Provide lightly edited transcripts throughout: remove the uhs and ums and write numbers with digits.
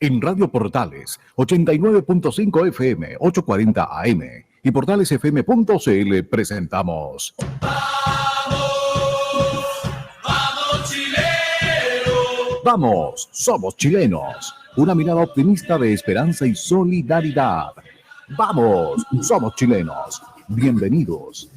En Radio Portales, 89.5 FM, 840 AM y portalesfm.cl presentamos... ¡Vamos, chilenos! ¡Vamos, somos chilenos! Una mirada optimista de esperanza y solidaridad. ¡Vamos, somos chilenos! Bienvenidos.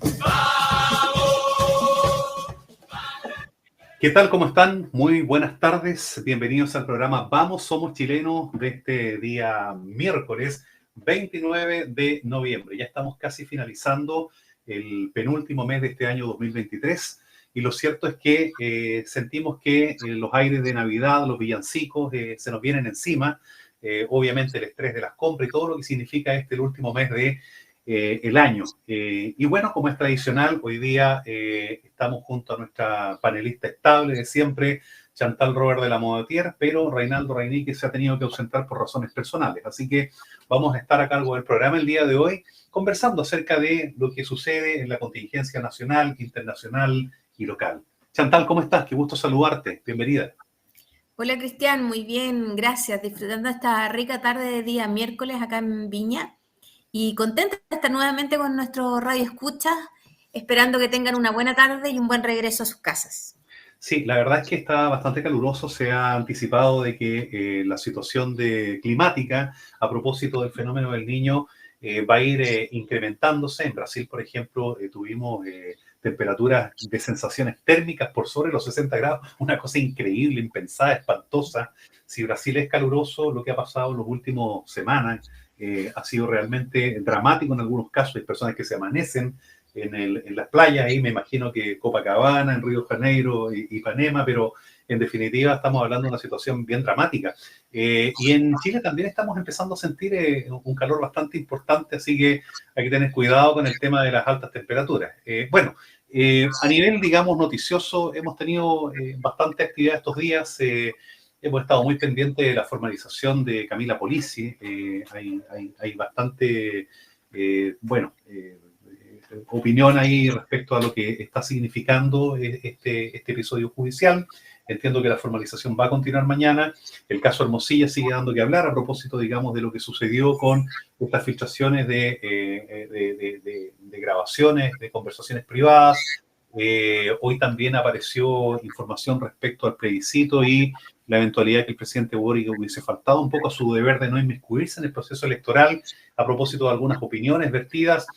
¿Qué tal? ¿Cómo están? Muy buenas tardes. Bienvenidos al programa Vamos, Somos Chilenos de este día miércoles 29 de noviembre. Ya estamos casi finalizando el penúltimo mes de este año 2023 y lo cierto es que sentimos que los aires de Navidad, los villancicos se nos vienen encima. Obviamente el estrés de las compras y todo lo que significa el último mes de el año. Y bueno, como es tradicional, hoy día estamos junto a nuestra panelista estable de siempre, Chantal Robert de la Modotier, pero Reinaldo Reinique se ha tenido que ausentar por razones personales. Así que vamos a estar a cargo del programa el día de hoy, conversando acerca de lo que sucede en la contingencia nacional, internacional y local. Chantal, ¿cómo estás? Qué gusto saludarte. Bienvenida. Hola Cristian, muy bien, gracias. Disfrutando esta rica tarde de día miércoles acá en Viña. Y contenta de estar nuevamente con nuestro Radio Escucha, esperando que tengan una buena tarde y un buen regreso a sus casas. Sí, la verdad es que está bastante caluroso. Se ha anticipado de que la situación climática, a propósito del fenómeno del Niño, va a ir incrementándose. En Brasil, por ejemplo, tuvimos temperaturas de sensaciones térmicas por sobre los 60 grados, una cosa increíble, impensada, espantosa. Si Brasil es caluroso, lo que ha pasado en las últimas semanas ha sido realmente dramático en algunos casos. Hay personas que se amanecen en las playas, ahí me imagino que Copacabana, en Río de Janeiro y Ipanema, pero en definitiva estamos hablando de una situación bien dramática. Y en Chile también estamos empezando a sentir un calor bastante importante, así que hay que tener cuidado con el tema de las altas temperaturas. A nivel, digamos, noticioso, hemos tenido bastante actividad estos días. Hemos estado muy pendientes de la formalización de Camila Polizzi. Hay bastante, opinión ahí respecto a lo que está significando este episodio judicial. Entiendo que la formalización va a continuar mañana. El caso Hermosilla sigue dando que hablar a propósito, digamos, de lo que sucedió con estas filtraciones de grabaciones, de conversaciones privadas. Hoy también apareció información respecto al plebiscito y la eventualidad de que el presidente Boric hubiese faltado un poco a su deber de no inmiscuirse en el proceso electoral a propósito de algunas opiniones vertidas.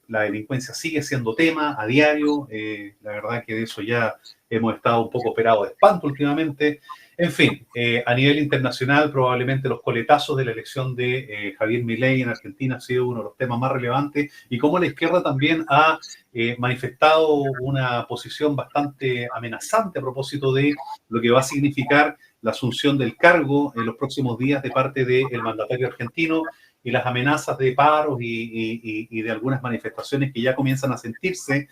La delincuencia sigue siendo tema a diario. La verdad que de eso ya hemos estado un poco operados de espanto últimamente. En fin, a nivel internacional, probablemente los coletazos de la elección de Javier Milei en Argentina ha sido uno de los temas más relevantes y cómo la izquierda también ha manifestado una posición bastante amenazante a propósito de lo que va a significar la asunción del cargo en los próximos días de parte del mandatario argentino y las amenazas de paros y de algunas manifestaciones que ya comienzan a sentirse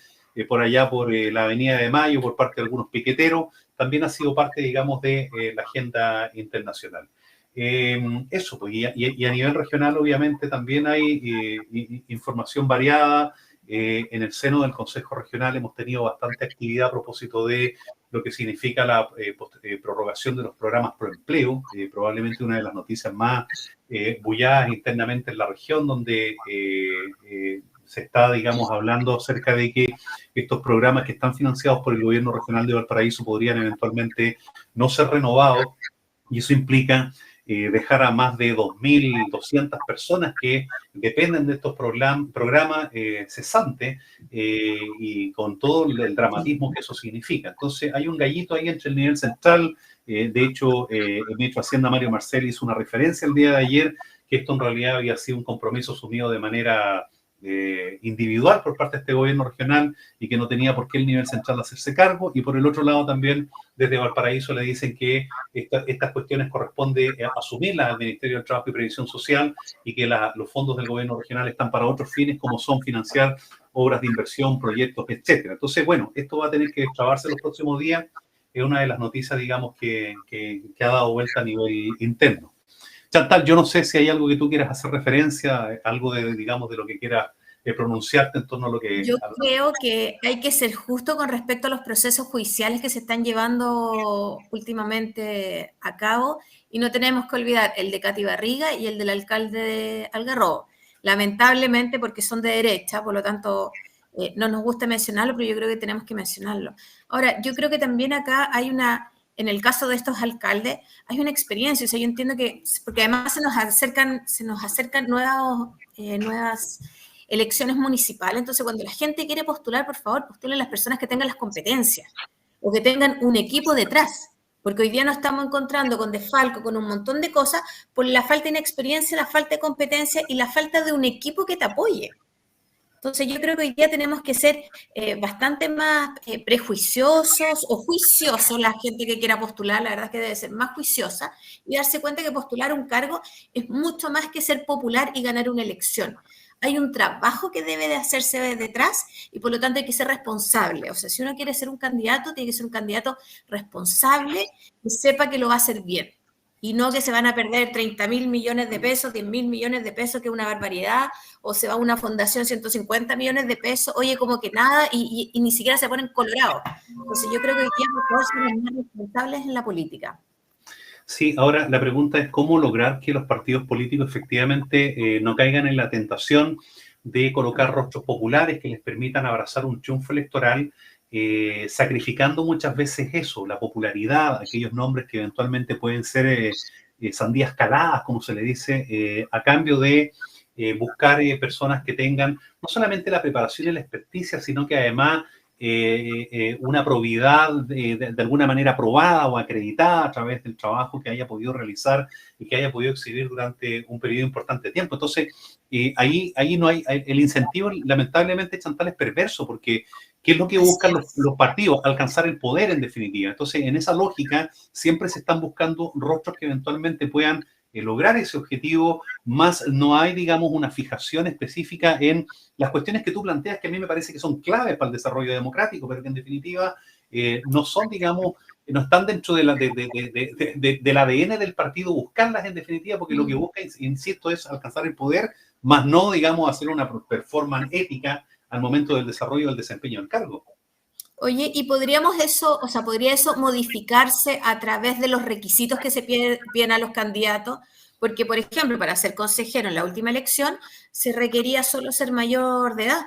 por allá por la Avenida de Mayo por parte de algunos piqueteros, también ha sido parte, digamos, de la agenda internacional. Eso, pues, y a nivel regional, obviamente, también hay información variada. En el seno del Consejo Regional hemos tenido bastante actividad a propósito de lo que significa la prorrogación de los programas pro empleo, probablemente una de las noticias más bulladas internamente en la región, donde se está, digamos, hablando acerca de que estos programas que están financiados por el gobierno regional de Valparaíso podrían eventualmente no ser renovados, y eso implica dejar a más de 2.200 personas que dependen de estos programas cesantes y con todo el dramatismo que eso significa. Entonces hay un gallito ahí entre el nivel central. De hecho, el ministro de Hacienda, Mario Marcel, hizo una referencia el día de ayer que esto en realidad había sido un compromiso asumido de manera individual por parte de este gobierno regional y que no tenía por qué el nivel central hacerse cargo. Y por el otro lado también desde Valparaíso le dicen que estas cuestiones corresponde asumirlas al Ministerio del Trabajo y Previsión Social y que los fondos del gobierno regional están para otros fines como son financiar obras de inversión, proyectos, etcétera. Entonces, bueno, esto va a tener que destrabarse los próximos días. Es una de las noticias, digamos, que ha dado vuelta a nivel interno. Chantal, yo no sé si hay algo que tú quieras hacer referencia, algo de, digamos, de lo que quieras pronunciarte en torno a lo que... Yo creo que hay que ser justo con respecto a los procesos judiciales que se están llevando últimamente a cabo Y no tenemos que olvidar el de Katy Barriga y el del alcalde de Algarrobo. Lamentablemente, porque son de derecha, por lo tanto, no nos gusta mencionarlo, pero yo creo que tenemos que mencionarlo. Ahora, yo creo que también acá hay en el caso de estos alcaldes, hay una experiencia. O sea, yo entiendo que, porque además se nos acercan nuevas elecciones municipales. Entonces, cuando la gente quiere postular, por favor, postulen las personas que tengan las competencias o que tengan un equipo detrás. Porque hoy día nos estamos encontrando con desfalco, con un montón de cosas, por la falta de inexperiencia, la falta de competencia y la falta de un equipo que te apoye. Entonces yo creo que hoy día tenemos que ser bastante más prejuiciosos o juiciosos, la gente que quiera postular, la verdad es que debe ser más juiciosa y darse cuenta que postular un cargo es mucho más que ser popular y ganar una elección. Hay un trabajo que debe de hacerse detrás y por lo tanto hay que ser responsable. O sea, si uno quiere ser un candidato, tiene que ser un candidato responsable y sepa que lo va a hacer bien. Y no que se van a perder 30.000 millones de pesos, 10.000 millones de pesos, que es una barbaridad, o se va a una fundación 150 millones de pesos, oye, como que nada, y ni siquiera se ponen colorados. Entonces yo creo que hoy día por favor somos más responsables en la política. Sí, ahora la pregunta es cómo lograr que los partidos políticos efectivamente no caigan en la tentación de colocar rostros populares que les permitan abrazar un triunfo electoral, sacrificando muchas veces eso, la popularidad, aquellos nombres que eventualmente pueden ser sandías caladas, como se le dice, a cambio de buscar personas que tengan no solamente la preparación y la experticia, sino que además una probidad de alguna manera probada o acreditada a través del trabajo que haya podido realizar y que haya podido exhibir durante un periodo importante de tiempo. Entonces, ahí no hay, el incentivo lamentablemente, Chantal, es perverso, porque ¿qué es lo que buscan los partidos? Alcanzar el poder, en definitiva. Entonces, en esa lógica, siempre se están buscando rostros que eventualmente puedan lograr ese objetivo, más no hay, digamos, una fijación específica en las cuestiones que tú planteas, que a mí me parece que son claves para el desarrollo democrático, pero que en definitiva no son, digamos, no están dentro del ADN del partido buscarlas en definitiva, porque lo que busca, insisto, es alcanzar el poder, más no, digamos, hacer una performance ética al momento del desarrollo del desempeño del cargo. Oye, ¿y podría eso modificarse a través de los requisitos que se piden a los candidatos? Porque, por ejemplo, para ser consejero en la última elección se requería solo ser mayor de edad,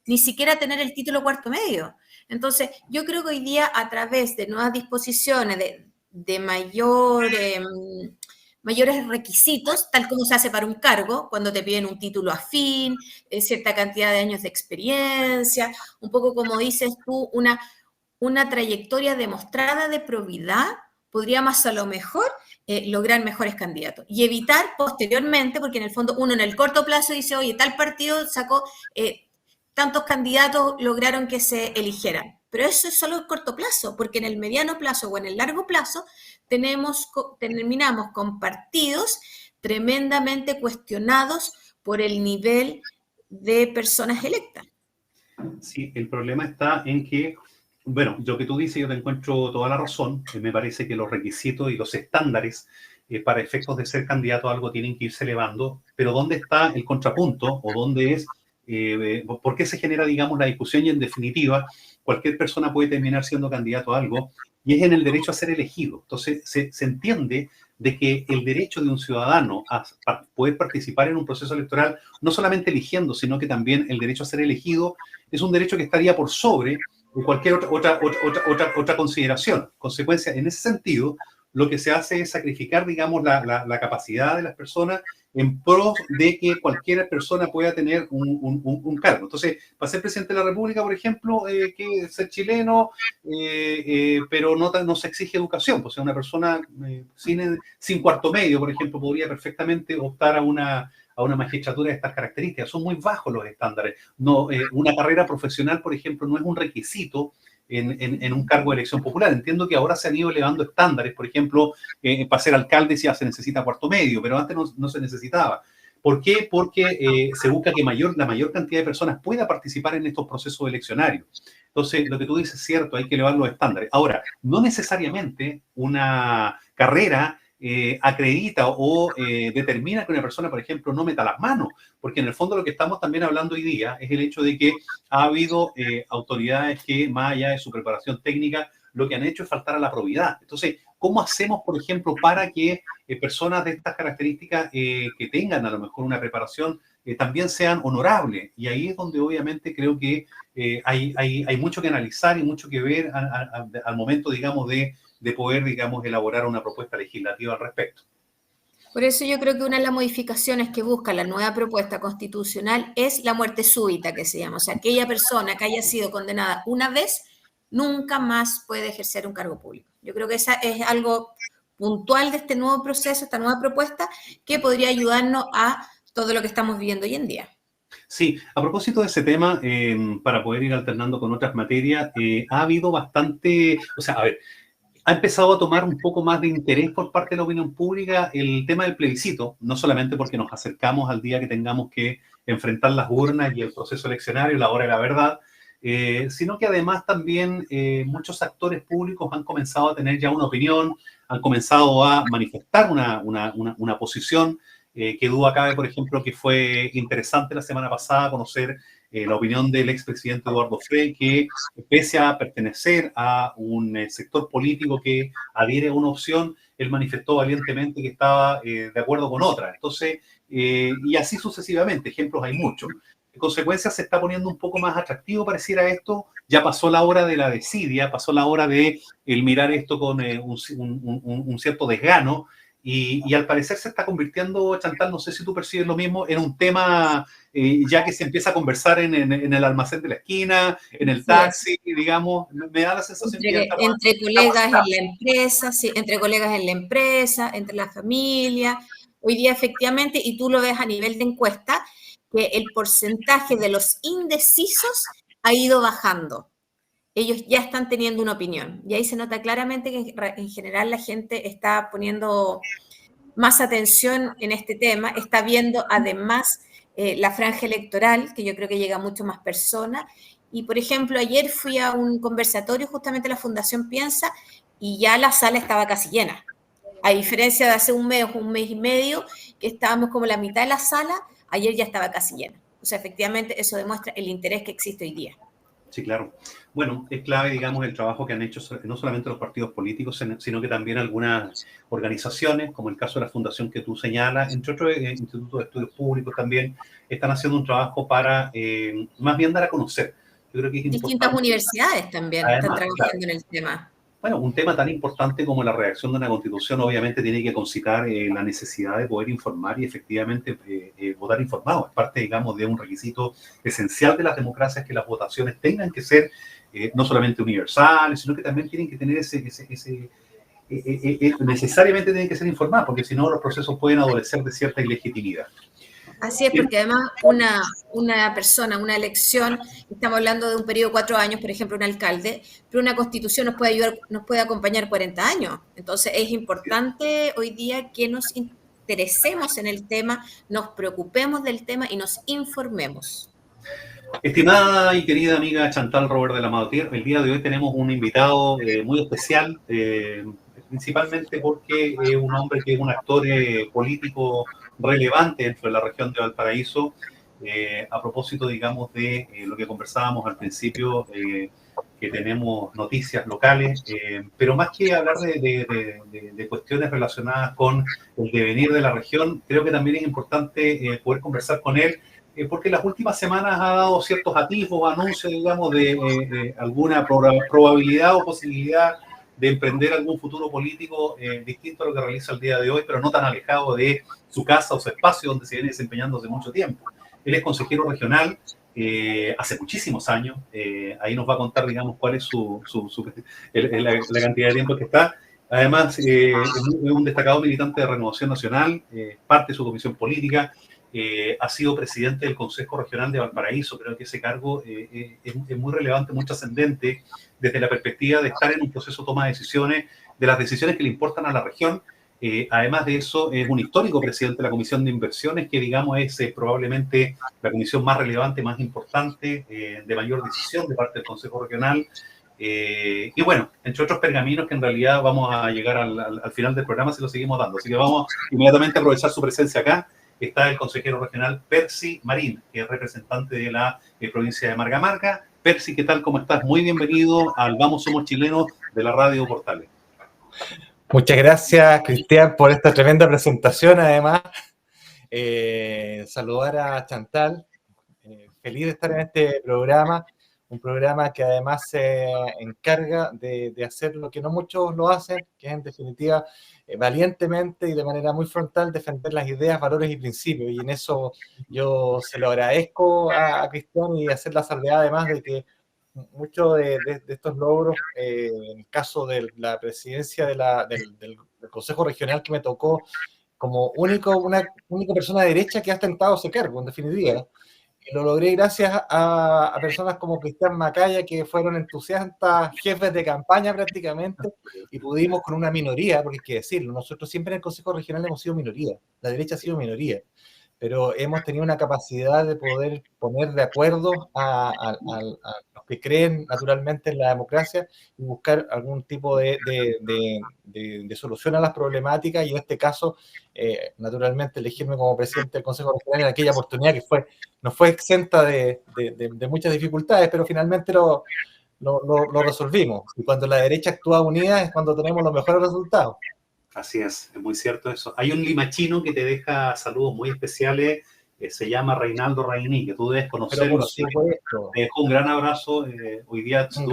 ni siquiera tener el título cuarto medio. Entonces, yo creo que hoy día a través de nuevas disposiciones, de mayores requisitos, tal como se hace para un cargo, cuando te piden un título afín, cierta cantidad de años de experiencia, un poco como dices tú, una trayectoria demostrada de probidad, podríamos a lo mejor lograr mejores candidatos y evitar posteriormente, porque en el fondo uno en el corto plazo dice, oye, tal partido sacó tantos candidatos, lograron que se eligieran. Pero eso es solo el corto plazo, porque en el mediano plazo o en el largo plazo terminamos con partidos tremendamente cuestionados por el nivel de personas electas. Sí, el problema está en que, bueno, lo que tú dices, yo te encuentro toda la razón. Me parece que los requisitos y los estándares para efectos de ser candidato a algo tienen que irse elevando, pero ¿dónde está el contrapunto o dónde es, por qué se genera, digamos, la discusión? Y en definitiva, cualquier persona puede terminar siendo candidato a algo y es en el derecho a ser elegido. Entonces, se entiende de que el derecho de un ciudadano a poder participar en un proceso electoral, no solamente eligiendo, sino que también el derecho a ser elegido, es un derecho que estaría por sobre cualquier otra consideración. Consecuencia, en ese sentido, lo que se hace es sacrificar, digamos, la capacidad de las personas en pro de que cualquier persona pueda tener un cargo. Entonces, para ser presidente de la República, por ejemplo, que ser chileno, pero no se exige educación. Pues, una persona sin cuarto medio, por ejemplo, podría perfectamente optar a una magistratura de estas características. Son muy bajos los estándares. No, una carrera profesional, por ejemplo, no es un requisito en un cargo de elección popular. Entiendo que ahora se han ido elevando estándares, por ejemplo, para ser alcalde ya se necesita cuarto medio, pero antes no se necesitaba. ¿Por qué? Porque se busca que la mayor cantidad de personas pueda participar en estos procesos eleccionarios. Entonces, lo que tú dices es cierto, hay que elevar los estándares. Ahora, no necesariamente una carrera acredita o determina que una persona, por ejemplo, no meta las manos, porque en el fondo lo que estamos también hablando hoy día es el hecho de que ha habido autoridades que, más allá de su preparación técnica, lo que han hecho es faltar a la probidad. Entonces, ¿cómo hacemos, por ejemplo, para que personas de estas características que tengan a lo mejor una preparación también sean honorables? Y ahí es donde obviamente creo que hay mucho que analizar y mucho que ver al momento, digamos, de poder, digamos, elaborar una propuesta legislativa al respecto. Por eso yo creo que una de las modificaciones que busca la nueva propuesta constitucional es la muerte súbita, que se llama. O sea, aquella persona que haya sido condenada una vez, nunca más puede ejercer un cargo público. Yo creo que esa es algo puntual de este nuevo proceso, esta nueva propuesta, que podría ayudarnos a todo lo que estamos viviendo hoy en día. Sí, a propósito de ese tema, para poder ir alternando con otras materias, ha habido bastante, o sea, a ver, ha empezado a tomar un poco más de interés por parte de la opinión pública el tema del plebiscito, no solamente porque nos acercamos al día que tengamos que enfrentar las urnas y el proceso eleccionario, la hora de la verdad, sino que además también muchos actores públicos han comenzado a tener ya una opinión, han comenzado a manifestar una posición. Que duda cabe, por ejemplo, que fue interesante la semana pasada conocer la opinión del expresidente Eduardo Frei, que pese a pertenecer a un sector político que adhiere a una opción, él manifestó valientemente que estaba de acuerdo con otra. Entonces, y así sucesivamente, ejemplos hay muchos. En consecuencia, se está poniendo un poco más atractivo, pareciera esto. Ya pasó la hora de la desidia, pasó la hora de el mirar esto con un cierto desgano. Y al parecer se está convirtiendo, Chantal, no sé si tú percibes lo mismo, en un tema ya que se empieza a conversar en el almacén de la esquina, en el taxi, digamos, me da la sensación que entre colegas en la empresa, sí, entre colegas en la empresa, entre la familia. Hoy día efectivamente, y tú lo ves a nivel de encuesta, que el porcentaje de los indecisos ha ido bajando. Ellos ya están teniendo una opinión. Y ahí se nota claramente que en general la gente está poniendo más atención en este tema, está viendo además la franja electoral, que yo creo que llega a mucho más personas. Y, por ejemplo, ayer fui a un conversatorio justamente de la Fundación Piensa y ya la sala estaba casi llena. A diferencia de hace un mes y medio, que estábamos como la mitad de la sala, ayer ya estaba casi llena. O sea, efectivamente, eso demuestra el interés que existe hoy día. Sí, claro. Bueno, es clave, digamos, el trabajo que han hecho no solamente los partidos políticos, sino que también algunas organizaciones, como el caso de la fundación que tú señalas, entre otros institutos de estudios públicos también, están haciendo un trabajo para más bien dar a conocer. Yo creo que es distintas importante. Universidades también Además, están trabajando claro, en el tema. Bueno, un tema tan importante como la redacción de una constitución obviamente tiene que concitar la necesidad de poder informar y efectivamente votar informado. Es parte, digamos, de un requisito esencial de las democracias que las votaciones tengan que ser no solamente universales, sino que también tienen que tener necesariamente tienen que ser informadas, porque si no los procesos pueden adolecer de cierta ilegitimidad. Así es, porque además una persona, una elección, estamos hablando de un periodo de 4 años, por ejemplo, un alcalde, pero una constitución nos puede ayudar, nos puede acompañar 40 años. Entonces es importante hoy día que nos interesemos en el tema, nos preocupemos del tema y nos informemos. Estimada y querida amiga Chantal Robert de la Madotier, el día de hoy tenemos un invitado muy especial, principalmente porque es un hombre que es un actor político relevante dentro de la región de Valparaíso, a propósito, digamos, de lo que conversábamos al principio, que tenemos noticias locales, pero más que hablar de cuestiones relacionadas con el devenir de la región, creo que también es importante poder conversar con él, porque las últimas semanas ha dado ciertos atisbos, anuncios, digamos, de alguna probabilidad o posibilidad de emprender algún futuro político distinto a lo que realiza el día de hoy, pero no tan alejado de su casa o su espacio donde se viene desempeñando hace mucho tiempo. Él es consejero regional hace muchísimos años. Ahí nos va a contar, digamos, cuál es la cantidad de tiempo que está. Además, es un destacado militante de Renovación Nacional, parte de su comisión política. Ha sido presidente del Consejo Regional de Valparaíso. Creo que ese cargo es muy relevante, muy trascendente desde la perspectiva de estar en un proceso de toma de decisiones, de las decisiones que le importan a la región. Además de eso, es un histórico presidente de la Comisión de Inversiones, que digamos es probablemente la comisión más relevante, más importante, de mayor decisión de parte del Consejo Regional. Y bueno, entre otros pergaminos que en realidad vamos a llegar al final del programa si lo seguimos dando. Así que vamos inmediatamente a aprovechar su presencia acá. Está el consejero regional Percy Marín, que es representante de la provincia de Marga Marga. Percy, ¿qué tal? ¿Cómo estás? Muy bienvenido al Vamos Somos Chilenos de la Radio Portales. Muchas gracias, Cristian, por esta tremenda presentación. Además, saludar a Chantal. Feliz de estar en este programa, un programa que además se encarga de hacer lo que no muchos lo hacen, que es en definitiva valientemente y de manera muy frontal defender las ideas, valores y principios. Y en eso yo se lo agradezco a Cristian y hacer la salvedad además de que muchos de estos logros, en el caso de la presidencia del Consejo Regional que me tocó como una única persona de derecha que ha ostentado ese cargo, en definitiva. Y lo logré gracias a personas como Cristian Macaya, que fueron entusiastas, jefes de campaña prácticamente, y pudimos con una minoría, porque hay que decirlo, nosotros siempre en el Consejo Regional hemos sido minoría, la derecha ha sido minoría, pero hemos tenido una capacidad de poder poner de acuerdo a los que creen naturalmente en la democracia y buscar algún tipo de solución a las problemáticas, y en este caso, naturalmente, elegirme como presidente del Consejo Regional en aquella oportunidad que no fue exenta de muchas dificultades, pero finalmente lo resolvimos. Y cuando la derecha actúa unida es cuando tenemos los mejores resultados. Así es muy cierto eso. Hay un limachino que te deja saludos muy especiales, se llama Reinaldo Rainí, que tú debes conocerlo. Te dejo un gran abrazo. Hoy día un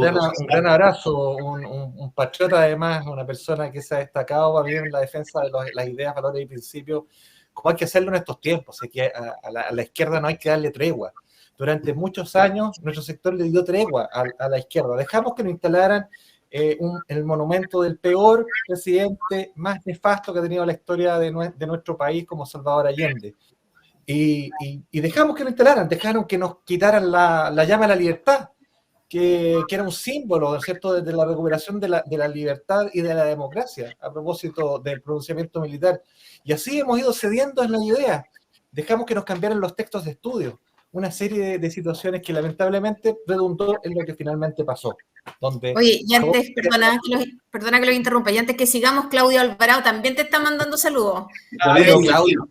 gran abrazo, un patriota además, una persona que se ha destacado bien en la defensa de las ideas, valores y principios, como hay que hacerlo en estos tiempos. Es que a la izquierda no hay que darle tregua. Durante muchos años nuestro sector le dio tregua a la izquierda. Dejamos que nos instalaran el monumento del peor presidente más nefasto que ha tenido la historia de nuestro país, como Salvador Allende. Y dejamos que nos instalaran, dejaron que nos quitaran la llama de la libertad, que era un símbolo, ¿no es cierto?, de la recuperación de la libertad y de la democracia, a propósito del pronunciamiento militar. Y así hemos ido cediendo en la idea. Dejamos que nos cambiaran los textos de estudio, una serie de situaciones que lamentablemente redundó en lo que finalmente pasó. Oye, y antes, perdona que lo interrumpa, y antes que sigamos, Claudio Alvarado también te está mandando saludos. Claudio.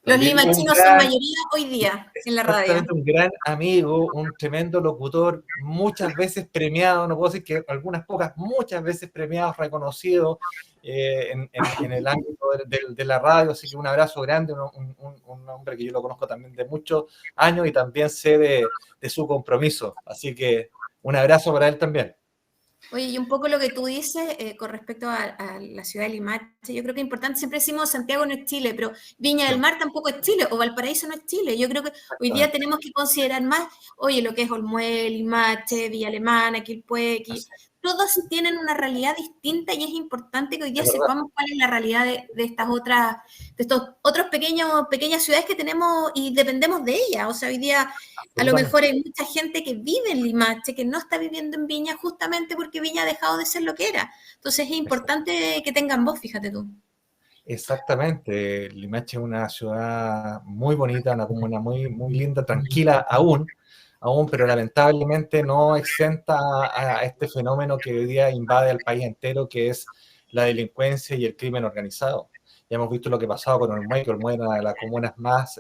Los limachinos son mayoría hoy día en la radio. Exactamente, un gran amigo, un tremendo locutor, muchas veces premiado, no puedo decir que algunas pocas, muchas veces premiado, reconocido en el ámbito de la radio, así que un abrazo grande, un hombre que yo lo conozco también de muchos años y también sé de su compromiso, así que un abrazo para él también. Oye, y un poco lo que tú dices con respecto a la ciudad de Limache, yo creo que es importante, siempre decimos Santiago no es Chile, pero Viña del Mar tampoco es Chile, o Valparaíso no es Chile. Yo creo que hoy día tenemos que considerar más, oye, lo que es Olmué, Limache, Villa Alemana, Quilpué, todos tienen una realidad distinta y es importante que hoy día sepamos cuál es la realidad de estos otros pequeñas ciudades que tenemos y dependemos de ellas. O sea, hoy día a lo mejor hay mucha gente que vive en Limache, que no está viviendo en Viña justamente porque Viña ha dejado de ser lo que era. Entonces es importante que tengan voz, fíjate tú. Exactamente, Limache es una ciudad muy bonita, una comuna muy, muy linda, tranquila aún, pero lamentablemente no exenta a este fenómeno que hoy día invade al país entero, que es la delincuencia y el crimen organizado. Ya hemos visto lo que ha pasado con Olmué, que Olmué es una de las comunas más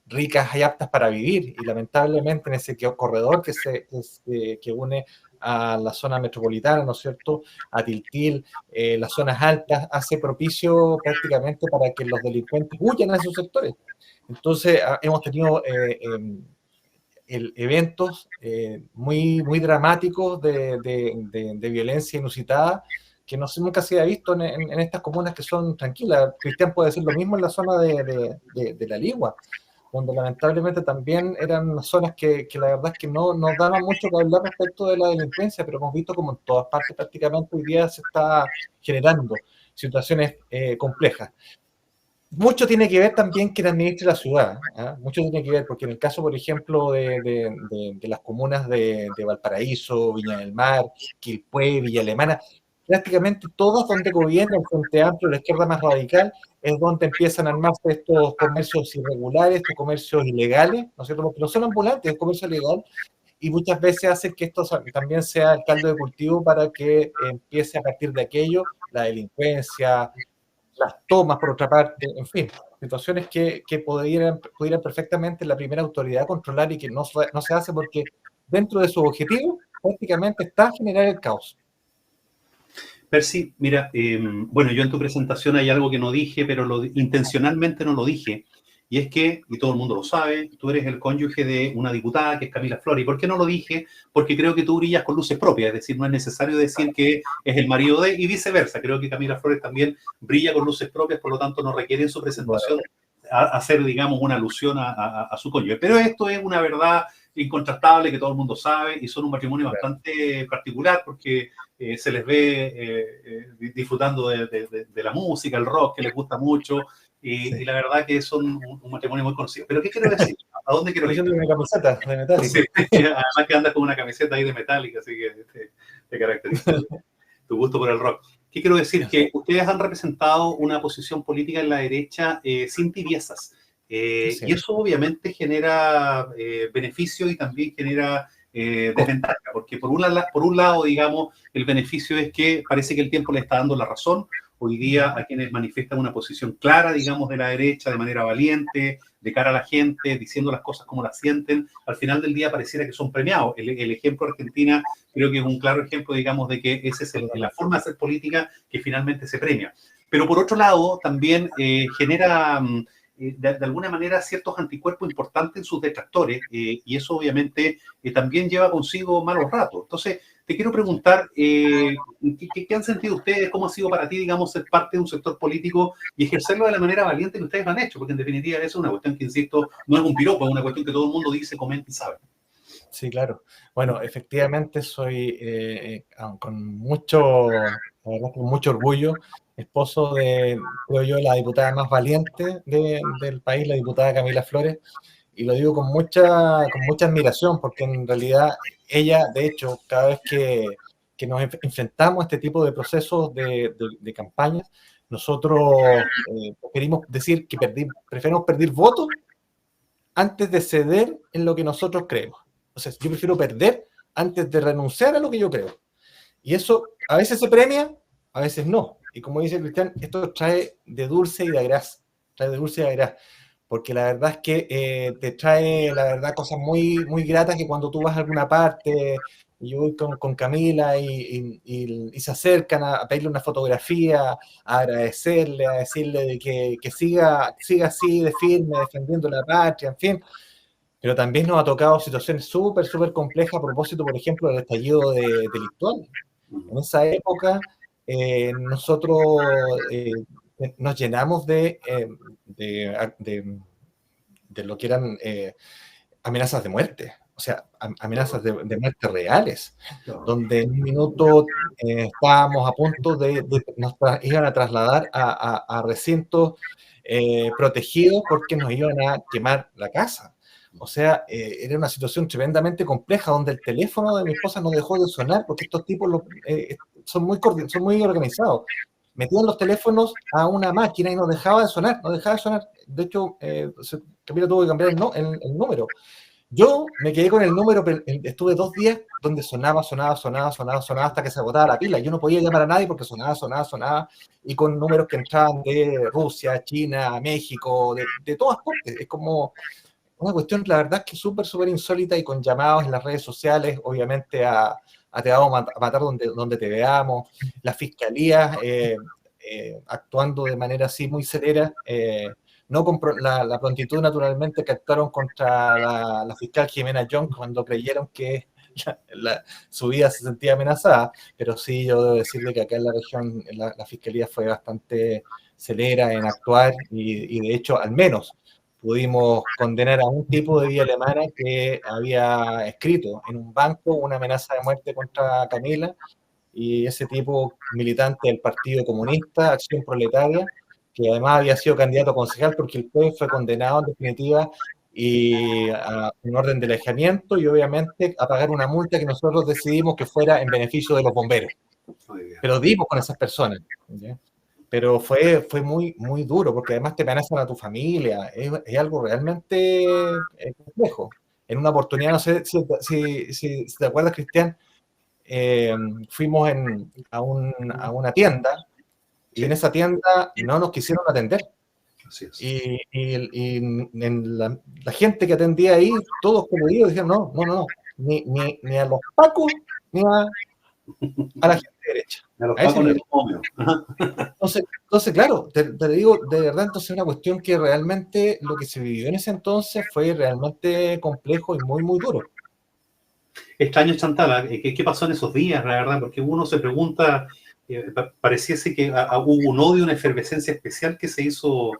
ricas y aptas para vivir, y lamentablemente en ese corredor que une a la zona metropolitana, ¿no es cierto?, a Tiltil, las zonas altas, hace propicio prácticamente para que los delincuentes huyan a esos sectores. Entonces hemos tenido eventos muy, muy dramáticos de violencia inusitada que nunca se había visto en estas comunas que son tranquilas. Cristian puede decir lo mismo en la zona de La Ligua, donde lamentablemente también eran zonas que la verdad es que no daban mucho que hablar respecto de la delincuencia, pero hemos visto como en todas partes prácticamente hoy día se está generando situaciones complejas. Mucho tiene que ver también quien administre la ciudad, ¿eh? Mucho tiene que ver, porque en el caso, por ejemplo, de las comunas de Valparaíso, Viña del Mar, Quilpué, Villa Alemana, prácticamente todas donde gobierna el Frente Amplio, la izquierda más radical, es donde empiezan a armarse estos comercios irregulares, estos comercios ilegales, ¿no es cierto? Porque no son ambulantes, es comercio ilegal, y muchas veces hacen que esto también sea el caldo de cultivo para que empiece a partir de aquello la delincuencia, las tomas por otra parte, en fin, situaciones que pudieran perfectamente la primera autoridad controlar y que no se hace porque dentro de su objetivo, prácticamente está generar el caos. Percy, mira, bueno, yo en tu presentación hay algo que no dije, pero intencionalmente no lo dije, y es que, y todo el mundo lo sabe, tú eres el cónyuge de una diputada que es Camila Flores. ¿Y por qué no lo dije? Porque creo que tú brillas con luces propias, es decir, no es necesario decir que es el marido de, y viceversa. Creo que Camila Flores también brilla con luces propias, por lo tanto no requiere en su presentación hacer, digamos, una alusión a su cónyuge. Pero esto es una verdad incontrastable que todo el mundo sabe, y son un matrimonio bastante particular porque se les ve disfrutando de la música, el rock, que les gusta mucho, y la verdad que son un matrimonio muy conocido. Pero ¿qué quiero decir? ¿A dónde quiero ir? Una camiseta de Metallica. Sí, además que andas con una camiseta ahí de Metallica, así que te caracteriza tu gusto por el rock. ¿Qué quiero decir? Que ustedes han representado una posición política en la derecha sin tibiezas. Sí. Y eso obviamente genera beneficio y también genera desventaja, porque por un lado, digamos, el beneficio es que parece que el tiempo le está dando la razón hoy día a quienes manifiestan una posición clara, digamos, de la derecha, de manera valiente, de cara a la gente, diciendo las cosas como las sienten. Al final del día pareciera que son premiados. El ejemplo de Argentina creo que es un claro ejemplo, digamos, de que esa es la forma de hacer política que finalmente se premia. Pero por otro lado, también genera de alguna manera ciertos anticuerpos importantes en sus detractores, y eso obviamente también lleva consigo malos ratos. Entonces, te quiero preguntar, ¿qué han sentido ustedes? ¿Cómo ha sido para ti, digamos, ser parte de un sector político y ejercerlo de la manera valiente que ustedes lo han hecho? Porque en definitiva eso es una cuestión que, insisto, no es un piropo, es una cuestión que todo el mundo dice, comenta y sabe. Sí, claro. Bueno, efectivamente soy con mucho, la verdad, con mucho orgullo, esposo de, creo yo, la diputada más valiente del país, la diputada Camila Flores, y lo digo con mucha admiración, porque en realidad ella, de hecho, cada vez que nos enfrentamos a este tipo de procesos de campañas, nosotros preferimos decir que preferimos perder votos antes de ceder en lo que nosotros creemos. O sea, yo prefiero perder antes de renunciar a lo que yo creo. Y eso a veces se premia, a veces no. Y como dice Cristian, esto trae de dulce y de agraz. Trae de dulce y de agraz. Porque la verdad es que te trae, la verdad, cosas muy, muy gratas que cuando tú vas a alguna parte, y yo voy con Camila y se acercan a pedirle una fotografía, a agradecerle, a decirle de que siga así de firme, defendiendo la patria, en fin. Pero también nos ha tocado situaciones súper, súper complejas a propósito, por ejemplo, del estallido delictual. En esa época, nosotros nos llenamos de lo que eran amenazas de muerte, o sea, amenazas de muerte reales, donde en un minuto estábamos a punto nos iban a trasladar a recintos protegidos porque nos iban a quemar la casa. O sea, era una situación tremendamente compleja donde el teléfono de mi esposa no dejó de sonar porque estos tipos son muy organizados. Metían los teléfonos a una máquina y no dejaba de sonar, no dejaba de sonar. De hecho, Camila tuvo que cambiar el número. Yo me quedé con el número, pero estuve 2 días donde sonaba hasta que se agotaba la pila. Yo no podía llamar a nadie porque sonaba, y con números que entraban de Rusia, China, México, de todas partes. Es como una cuestión, la verdad, que súper, súper insólita, y con llamados en las redes sociales, obviamente, a te vamos a matar donde te veamos. La fiscalía actuando de manera así muy severa, no con la prontitud, naturalmente, que actuaron contra la fiscal Jimena Young cuando creyeron que su vida se sentía amenazada. Pero sí, yo debo decirle que acá en la región la fiscalía fue bastante celera en actuar, y de hecho, al menos pudimos condenar a un tipo de vía alemana que había escrito en un banco una amenaza de muerte contra Camila, y ese tipo, militante del Partido Comunista, Acción Proletaria, que además había sido candidato a concejal porque el POE fue condenado en definitiva y a un orden de alejamiento, y obviamente a pagar una multa que nosotros decidimos que fuera en beneficio de los bomberos. Pero dimos con esas personas, ¿ya? Pero fue muy, muy duro, porque además te amenazan a tu familia. Es algo realmente complejo. En una oportunidad, no sé si te acuerdas, Cristian, fuimos a una tienda, y en esa tienda no nos quisieron atender. Así es. Y la gente que atendía ahí, todos como digo, dijeron, no, ni a los pacos, ni a la gente derecha. A los A ese pacos en el nivel. momio. Ajá. Entonces, claro, te digo, de verdad, entonces es una cuestión que realmente lo que se vivió en ese entonces fue realmente complejo y muy, muy duro. Extraño, Chantal, ¿qué pasó en esos días, la verdad? Porque uno se pregunta, pareciese que hubo un odio, una efervescencia especial que se hizo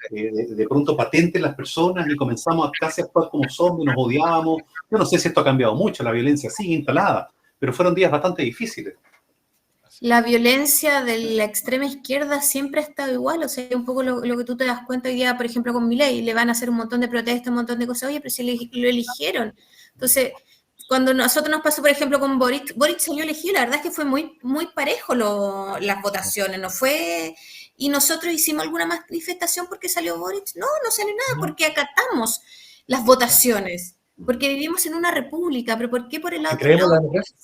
de pronto patente en las personas y comenzamos a casi actuar como zombies, nos odiábamos. Yo no sé si esto ha cambiado mucho, la violencia sigue instalada, pero fueron días bastante difíciles. La violencia de la extrema izquierda siempre ha estado igual, o sea, un poco lo que tú te das cuenta hoy día, por ejemplo, con Milei, le van a hacer un montón de protestas, un montón de cosas, oye, pero si lo eligieron. Entonces, cuando nosotros nos pasó, por ejemplo, con Boric salió elegido, la verdad es que fue muy, muy parejo las votaciones, no fue... Y nosotros hicimos alguna manifestación porque salió Boric, no salió nada, porque acatamos las votaciones, porque vivimos en una república, pero ¿por qué por el ¿Y otro creemos lado? la democracia?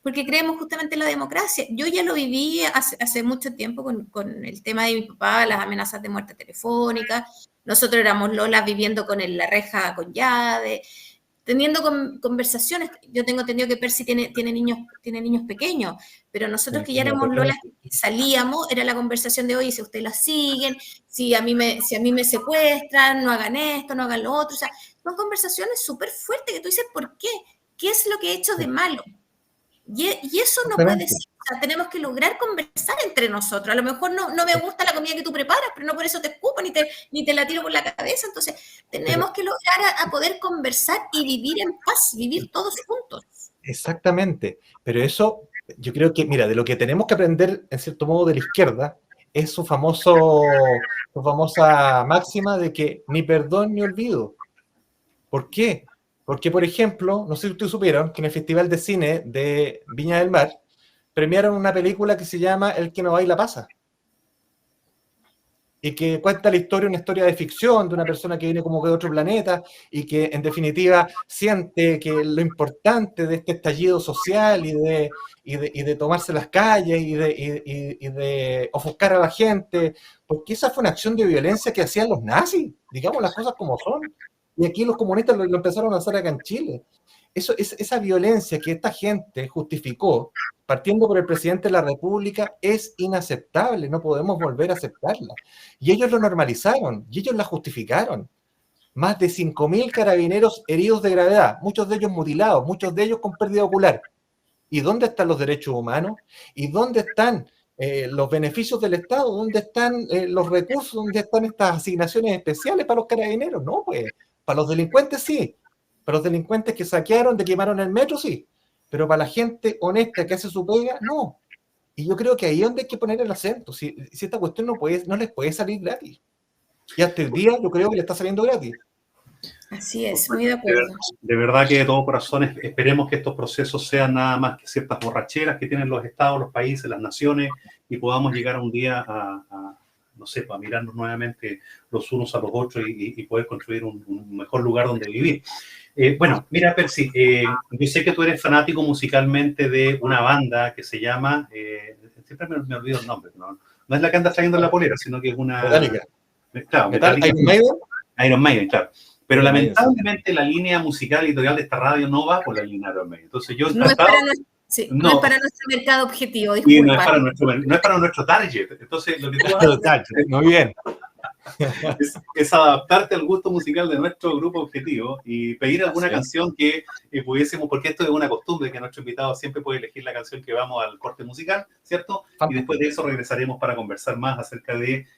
Porque creemos justamente en la democracia. Yo ya lo viví hace mucho tiempo con el tema de mi papá, las amenazas de muerte telefónica. Nosotros éramos lolas viviendo con la reja con llave, teniendo conversaciones. Yo tengo entendido que Percy tiene niños pequeños, pero nosotros que ya éramos lolas, salíamos, era la conversación de hoy, si ustedes la siguen, si a mí me secuestran, no hagan esto, no hagan lo otro. O sea, son conversaciones súper fuertes que tú dices, ¿por qué? ¿Qué es lo que he hecho de malo? Y eso no puede ser, o sea, tenemos que lograr conversar entre nosotros. A lo mejor no me gusta la comida que tú preparas, pero no por eso te escupo ni te la tiro por la cabeza. Entonces, tenemos que lograr a poder conversar y vivir en paz, vivir todos juntos. Exactamente, pero eso, yo creo que, mira, de lo que tenemos que aprender, en cierto modo, de la izquierda, es su famosa máxima de que ni perdón ni olvido. ¿Por qué? Porque, por ejemplo, no sé si ustedes supieron que en el Festival de Cine de Viña del Mar premiaron una película que se llama El que no baila pasa. Y que cuenta la historia, una historia de ficción de una persona que viene como que de otro planeta y que en definitiva siente que lo importante de este estallido social y de tomarse las calles y de ofuscar a la gente, porque esa fue una acción de violencia que hacían los nazis, digamos las cosas como son. Y aquí los comunistas lo empezaron a hacer acá en Chile. Esa violencia que esta gente justificó, partiendo por el presidente de la República, es inaceptable, no podemos volver a aceptarla. Y ellos lo normalizaron, y ellos la justificaron. Más de 5.000 carabineros heridos de gravedad, muchos de ellos mutilados, muchos de ellos con pérdida ocular. ¿Y dónde están los derechos humanos? ¿Y dónde están los beneficios del Estado? ¿Dónde están los recursos? ¿Dónde están estas asignaciones especiales para los carabineros? No, pues, para los delincuentes sí. Para los delincuentes que saquearon, que quemaron el metro, sí. Pero para la gente honesta que hace su pega, no. Y yo creo que ahí es donde hay que poner el acento. Si esta cuestión no les puede salir gratis. Y hasta el día yo creo que le está saliendo gratis. Así es, muy de acuerdo. De verdad que de todo corazón esperemos que estos procesos sean nada más que ciertas borracheras que tienen los estados, los países, las naciones, y podamos llegar a un día no sé, a mirarnos nuevamente los unos a los otros y poder construir un mejor lugar donde vivir. Bueno, mira, Percy, yo sé que tú eres fanático musicalmente de una banda que se llama, siempre me olvido el nombre, no es la que anda trayendo la polera, sino que es una... Metallica. Claro, Metallica. Iron Maiden. Iron Maiden, claro. Pero lamentablemente la línea musical editorial de esta radio no va por la línea Iron Maiden. Entonces yo no es para nuestro mercado objetivo, disculpa. Y no es para nuestro target. Entonces lo que tú haces muy bien. es adaptarte al gusto musical de nuestro grupo objetivo y pedir alguna canción que pudiésemos, porque esto es una costumbre que nuestro invitado siempre puede elegir la canción que vamos al corte musical, ¿cierto? Y después de eso regresaremos para conversar más acerca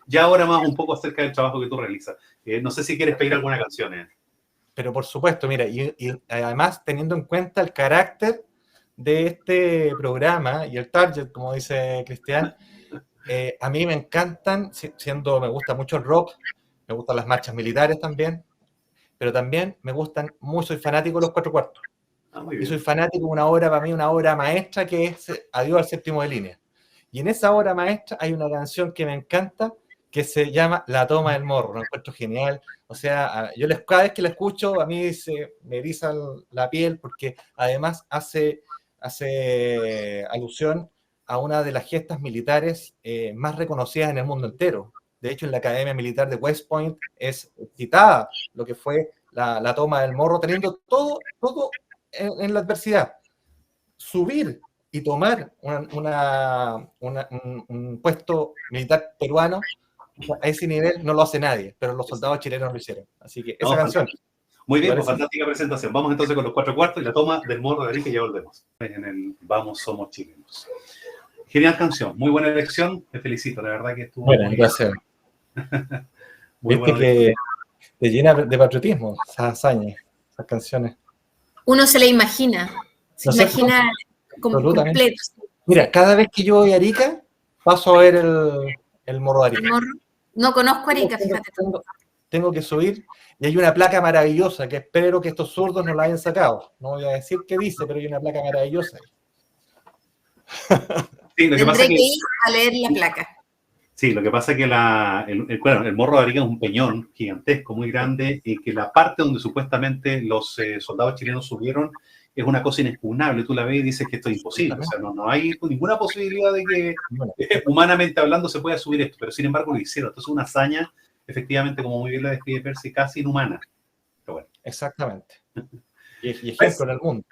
ya ahora más un poco acerca del trabajo que tú realizas. No sé si quieres pedir alguna canción. Pero por supuesto, mira, y además teniendo en cuenta el carácter de este programa y el target, como dice Cristian, a mí me encantan, me gusta mucho el rock, me gustan las marchas militares también, pero también me gustan mucho, soy fanático de los 4/4. Y soy fanático de una obra, para mí, una obra maestra que es Adiós al séptimo de línea. Y en esa obra maestra hay una canción que me encanta, que se llama La toma del morro, lo encuentro genial. O sea, cada vez que la escucho, a mí me eriza la piel, porque además hace alusión a una de las gestas militares más reconocidas en el mundo entero. De hecho, en la Academia Militar de West Point es citada lo que fue la toma del morro, teniendo todo en la adversidad. Subir y tomar un puesto militar peruano a ese nivel no lo hace nadie, pero los soldados chilenos lo hicieron. Así que esa canción. Muy bien, pues fantástica presentación. Vamos entonces con los 4 cuartos y la toma del Morro de Arica y ya volvemos. En el Vamos, Somos Chilenos. Genial canción, muy buena elección, te felicito, la verdad que estuvo Bueno, gracias. muy Viste que te llena de patriotismo esas hazañas, esas canciones. Uno se le imagina, completo. Mira, cada vez que yo voy a Arica, paso a ver el Morro de Arica. ¿El morro? No conozco Arica, fíjate. Tengo que subir y hay una placa maravillosa que espero que estos zurdos no la hayan sacado. No voy a decir qué dice, pero hay una placa maravillosa. Sí, lo que pasa Tendré que ir a leer la placa. Sí, lo que pasa es que el Morro de Arica es un peñón gigantesco, muy grande, y que la parte donde supuestamente los soldados chilenos subieron es una cosa inexpugnable. Tú la ves y dices que esto es imposible. O sea, no hay ninguna posibilidad de que, humanamente hablando, se pueda subir esto, pero sin embargo lo hicieron. Entonces es una hazaña, efectivamente, como muy bien la describe Percy, casi inhumana. Pero bueno. Exactamente. Y ejemplo en el mundo.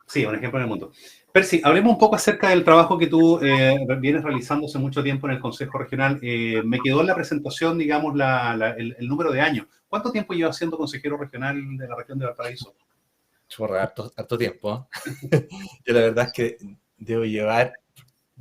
Sí, un ejemplo en el mundo. Percy, hablemos un poco acerca del trabajo que tú vienes realizando hace mucho tiempo en el Consejo Regional. Me quedó en la presentación, digamos, el número de años. ¿Cuánto tiempo llevas siendo consejero regional de la región de Valparaíso? Harto tiempo. Yo la verdad es que debo llevar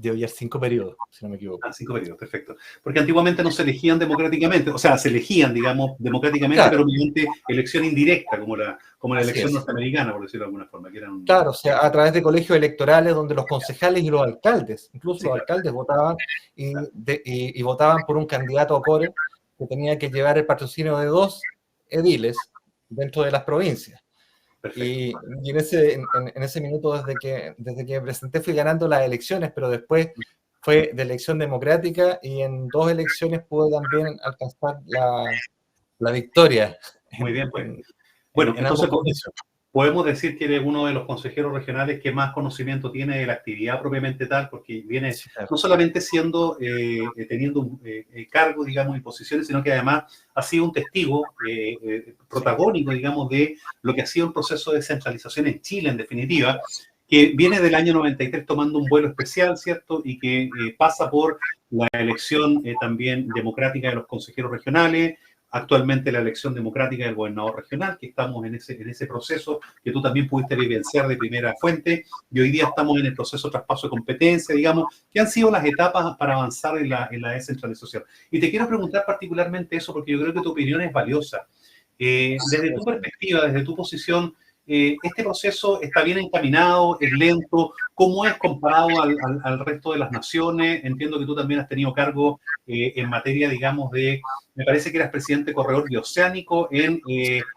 5 periodos, si no me equivoco. 5 periodos, perfecto. Porque antiguamente no se elegían democráticamente, o sea, se elegían, digamos, democráticamente, claro, pero mediante elección indirecta, como la elección norteamericana, por decirlo de alguna forma. Claro, o sea, a través de colegios electorales donde los concejales y los alcaldes, incluso los alcaldes votaban y votaban por un candidato a core que tenía que llevar el patrocinio de 2 ediles dentro de las provincias. Y en ese minuto, desde que me presenté, fui ganando las elecciones, pero después fue de elección democrática y en 2 elecciones pude también alcanzar la victoria. Muy bien, pues. Bueno, entonces podemos decir que eres uno de los consejeros regionales que más conocimiento tiene de la actividad propiamente tal, porque viene no solamente teniendo un cargo, digamos, y posiciones, sino que además ha sido un testigo protagónico, digamos, de lo que ha sido el proceso de descentralización en Chile, en definitiva, que viene del año 93 tomando un vuelo especial, ¿cierto? Y que pasa por la elección también democrática de los consejeros regionales, actualmente la elección democrática del gobernador regional, que estamos en ese proceso que tú también pudiste vivenciar de primera fuente, y hoy día estamos en el proceso de traspaso de competencia, digamos, que han sido las etapas para avanzar en la descentralización. Y te quiero preguntar particularmente eso, porque yo creo que tu opinión es valiosa. Desde tu perspectiva, desde tu posición, ¿este proceso está bien encaminado, es lento? ¿Cómo es comparado al resto de las naciones? Entiendo que tú también has tenido cargo en materia, digamos, me parece que eras presidente corredor bioceánico en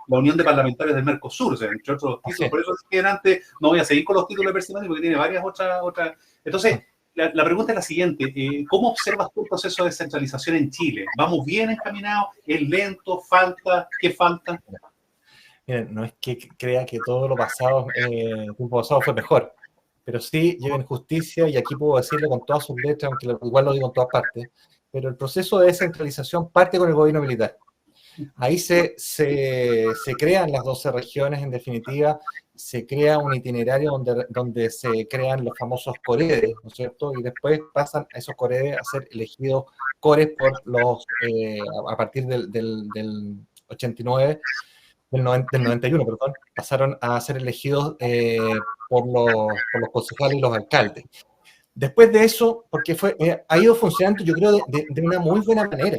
la Unión de Parlamentarios del Mercosur, o sea, entre otros títulos. Por eso es que antes no voy a seguir con los títulos de personal porque tiene varias otras. Entonces, la pregunta es la siguiente: ¿cómo observas tú el proceso de descentralización en Chile? ¿Vamos bien encaminados? ¿Es lento? ¿Falta? ¿Qué falta? Miren, no es que crea que todo lo pasado, el tiempo pasado fue mejor, pero sí llega injusticia, y aquí puedo decirlo con todas sus letras, aunque igual lo digo en todas partes, pero el proceso de descentralización parte con el gobierno militar. Ahí se crean las 12 regiones, en definitiva, se crea un itinerario donde se crean los famosos coredes, ¿no es cierto? Y después pasan a esos coredes a ser elegidos cores a partir del 89, del 91, perdón, pasaron a ser elegidos por los concejales y los alcaldes. Después de eso, porque ha ido funcionando, yo creo, de una muy buena manera,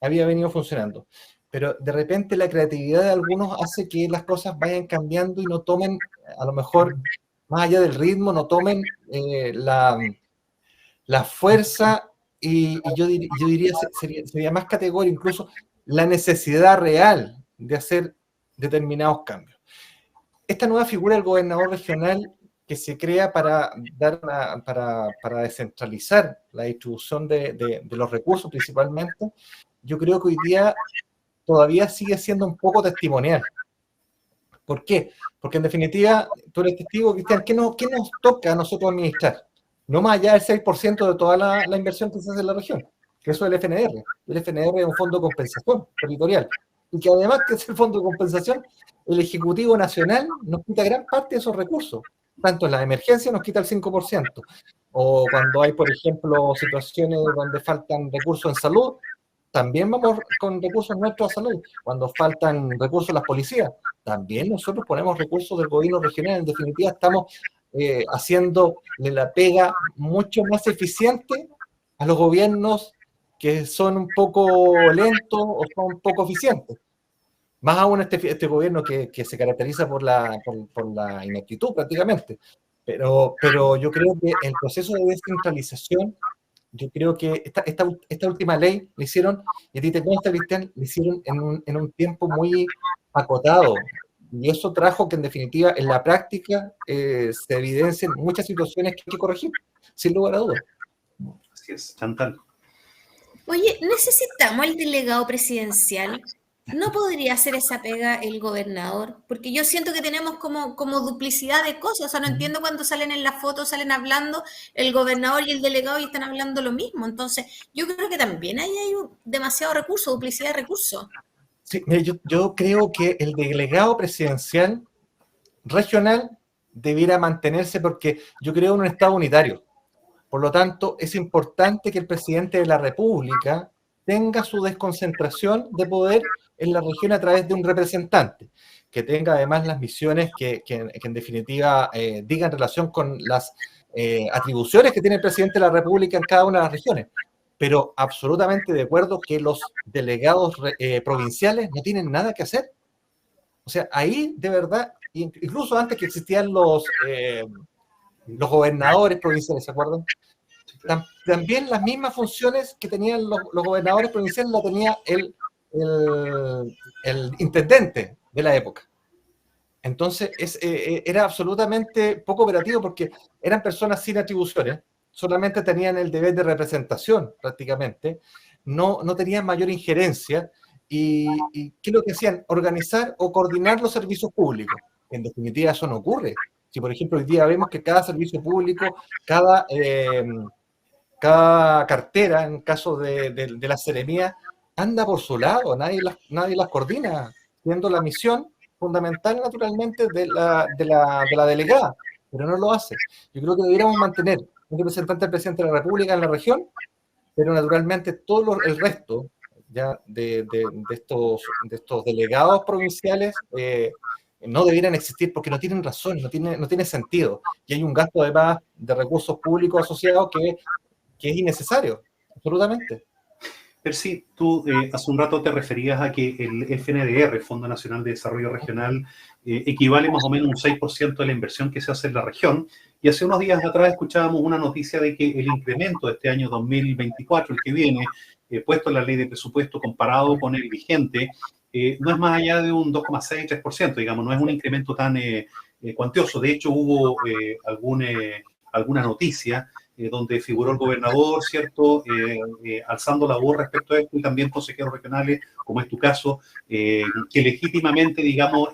había venido funcionando, pero de repente la creatividad de algunos hace que las cosas vayan cambiando y no tomen, a lo mejor, más allá del ritmo, no tomen la fuerza y yo diría, sería más categórico, incluso la necesidad real de hacer determinados cambios. Esta nueva figura del gobernador regional que se crea para descentralizar la distribución de los recursos principalmente, yo creo que hoy día todavía sigue siendo un poco testimonial. ¿Por qué? Porque en definitiva, tú eres testigo, Cristian, ¿qué nos toca a nosotros administrar? No más allá del 6% de toda la inversión que se hace en la región, que eso es el FNR. El FNR es un fondo de compensación territorial. y que además que es el fondo de compensación, el Ejecutivo Nacional nos quita gran parte de esos recursos. Tanto en la emergencia nos quita el 5%, o cuando hay, por ejemplo, situaciones donde faltan recursos en salud, también vamos con recursos nuestros a salud. Cuando faltan recursos a las policías, también nosotros ponemos recursos del gobierno regional. En definitiva, estamos haciendo la pega mucho más eficiente a los gobiernos que son un poco lentos o son poco eficientes. Más aún este gobierno que se caracteriza por la ineptitud prácticamente. Pero yo creo que el proceso de descentralización, yo creo que esta última ley la hicieron, y a ti te consta, Cristian, la hicieron en un tiempo muy acotado. Y eso trajo que en definitiva en la práctica se evidencien muchas situaciones que hay que corregir, sin lugar a dudas. Así es, Chantal. Oye, ¿necesitamos el delegado presidencial? ¿No podría hacer esa pega el gobernador? Porque yo siento que tenemos como duplicidad de cosas. O sea, no entiendo cuando salen en la foto, salen hablando el gobernador y el delegado y están hablando lo mismo. Entonces, yo creo que también ahí hay demasiado recurso, duplicidad de recursos. Sí, mira, yo creo que el delegado presidencial regional debiera mantenerse porque yo creo en un Estado unitario. Por lo tanto, es importante que el presidente de la República tenga su desconcentración de poder en la región a través de un representante, que tenga además las misiones que en definitiva digan relación con las atribuciones que tiene el presidente de la República en cada una de las regiones. Pero absolutamente de acuerdo que los delegados provinciales no tienen nada que hacer. O sea, ahí de verdad, incluso antes que existían los gobernadores provinciales, ¿se acuerdan? También las mismas funciones que tenían los gobernadores provinciales la tenía el intendente de la época. Entonces era absolutamente poco operativo porque eran personas sin atribuciones, solamente tenían el deber de representación prácticamente, no tenían mayor injerencia y ¿qué es lo que hacían? Organizar o coordinar los servicios públicos. En definitiva eso no ocurre. Si por ejemplo hoy día vemos que cada servicio público, cada cartera, en caso de la seremía, anda por su lado, nadie las coordina, siendo la misión fundamental naturalmente de la delegada, pero no lo hace. Yo creo que deberíamos mantener un representante del presidente de la República en la región, pero naturalmente todo el resto ya de estos delegados provinciales no debieran existir porque no tienen razón, no tiene sentido. Y hay un gasto además de recursos públicos asociados que es innecesario, absolutamente. Percy, tú hace un rato te referías a que el FNDR, Fondo Nacional de Desarrollo Regional, equivale más o menos a un 6% de la inversión que se hace en la región. Y hace unos días atrás escuchábamos una noticia de que el incremento de este año 2024, el que viene, puesto en la ley de presupuesto comparado con el vigente, no es más allá de un 2,6-3%, digamos, no es un incremento tan cuantioso. De hecho, hubo alguna noticia donde figuró el gobernador, ¿cierto?, alzando la voz respecto a esto, y también consejeros regionales, como es tu caso, que legítimamente, digamos,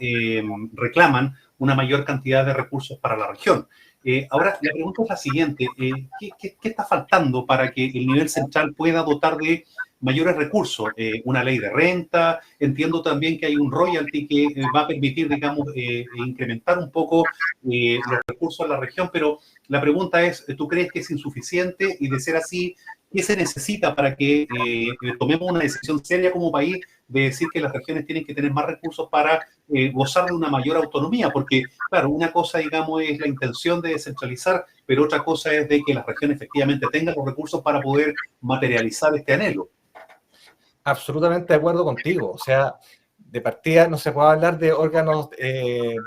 reclaman una mayor cantidad de recursos para la región. Ahora, la pregunta es la siguiente, ¿qué está faltando para que el nivel central pueda dotar de mayores recursos? Una ley de renta, entiendo también que hay un royalty que va a permitir, digamos, incrementar un poco los recursos en la región, pero la pregunta es, ¿tú crees que es insuficiente? Y de ser así, ¿qué se necesita para que tomemos una decisión seria como país de decir que las regiones tienen que tener más recursos para gozar de una mayor autonomía? Porque, claro, una cosa, digamos, es la intención de descentralizar, pero otra cosa es de que las regiones efectivamente tengan los recursos para poder materializar este anhelo. Absolutamente de acuerdo contigo. O sea, de partida no se puede hablar de órganos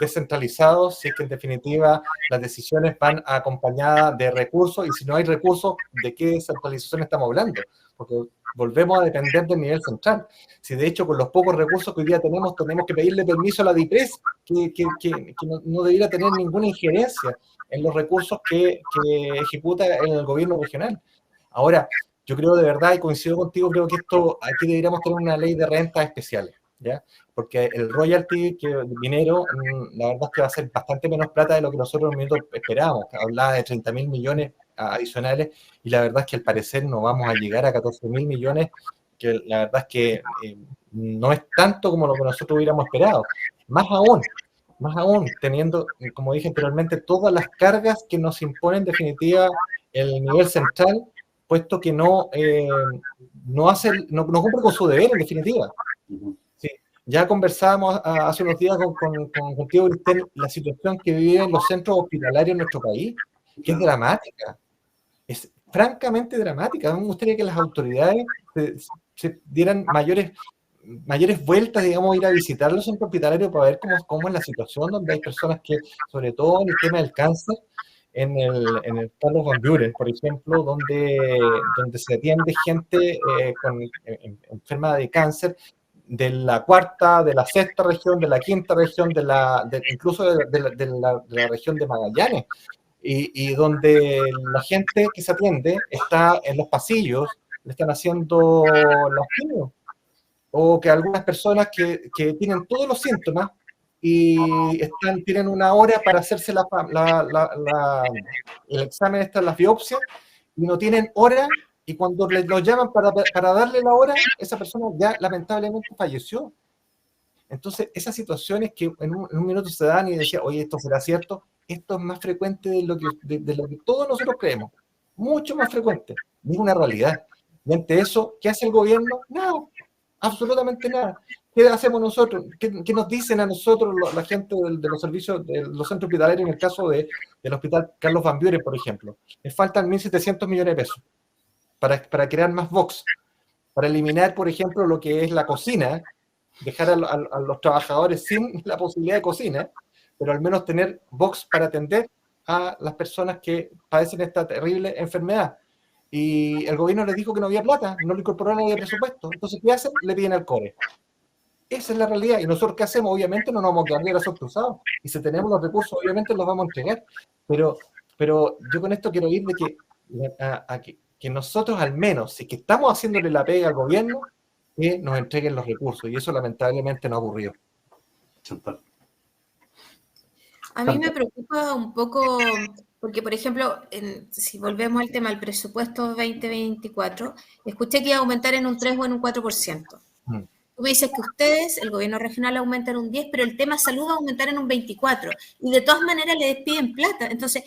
descentralizados si es que en definitiva las decisiones van acompañadas de recursos, y si no hay recursos, ¿de qué descentralización estamos hablando? Porque volvemos a depender del nivel central. Si de hecho con los pocos recursos que hoy día tenemos que pedirle permiso a la DIPRES, que no debiera tener ninguna injerencia en los recursos que ejecuta el gobierno regional. Ahora, yo creo de verdad, y coincido contigo, creo que aquí deberíamos tener una ley de rentas especiales, ¿ya? Porque el royalty minero, la verdad es que va a ser bastante menos plata de lo que nosotros en un minuto esperábamos. Hablaba de 30.000 millones adicionales, y la verdad es que al parecer no vamos a llegar a 14.000 millones, porque la verdad es que no es tanto como lo que nosotros hubiéramos esperado. Más aún, teniendo, como dije anteriormente, todas las cargas que nos impone en definitiva el nivel central, puesto que no cumple con su deber en definitiva. Sí. Ya conversábamos hace unos días contigo, Cristian, la situación que viven los centros hospitalarios en nuestro país, que es dramática. Es francamente dramática. Me gustaría que las autoridades se dieran mayores vueltas, digamos, ir a visitar los centros hospitalarios para ver cómo es la situación, donde hay personas que, sobre todo en el tema del cáncer, en el Carlos Van Buren, por ejemplo, donde se atiende gente enferma de cáncer de la cuarta, de la sexta región, de la quinta región, incluso de la región de Magallanes, y donde la gente que se atiende está en los pasillos, le están haciendo los quimios, o que algunas personas que tienen todos los síntomas y tienen una hora para hacerse el examen, las biopsias, y no tienen hora, y cuando los llaman para darle la hora, esa persona ya lamentablemente falleció. Entonces, esas situaciones que en un minuto se dan y decía, oye, ¿esto será cierto? Esto es más frecuente de lo que todos nosotros creemos, mucho más frecuente, es una realidad. Y ante eso, ¿qué hace el gobierno? Nada, absolutamente nada. ¿Qué hacemos nosotros? ¿Qué nos dicen a nosotros la gente de los servicios, de los centros hospitalarios, en el caso del Hospital Carlos Van Buren, por ejemplo? Les faltan 1.700 millones de pesos para crear más box, para eliminar, por ejemplo, lo que es la cocina, dejar a los trabajadores sin la posibilidad de cocina, pero al menos tener box para atender a las personas que padecen esta terrible enfermedad. Y el gobierno les dijo que no había plata, no le incorporaron a la ley de presupuesto. Entonces, ¿qué hacen? Le piden al core. Esa es la realidad. Y nosotros, ¿qué hacemos? Obviamente no nos vamos a quedar de brazos cruzados. Y si tenemos los recursos, obviamente los vamos a entregar. Pero yo con esto quiero ir de que nosotros, al menos, si que estamos haciéndole la pega al gobierno, que nos entreguen los recursos. Y eso lamentablemente no ha ocurrido. A mí me preocupa un poco, porque por ejemplo, si volvemos al tema del presupuesto 2024, escuché que iba a aumentar en un 3 o en un 4%. Tú me dices que ustedes, el gobierno regional, aumenta en un 10, pero el tema salud va a aumentar en un 24. Y de todas maneras le despiden plata. Entonces,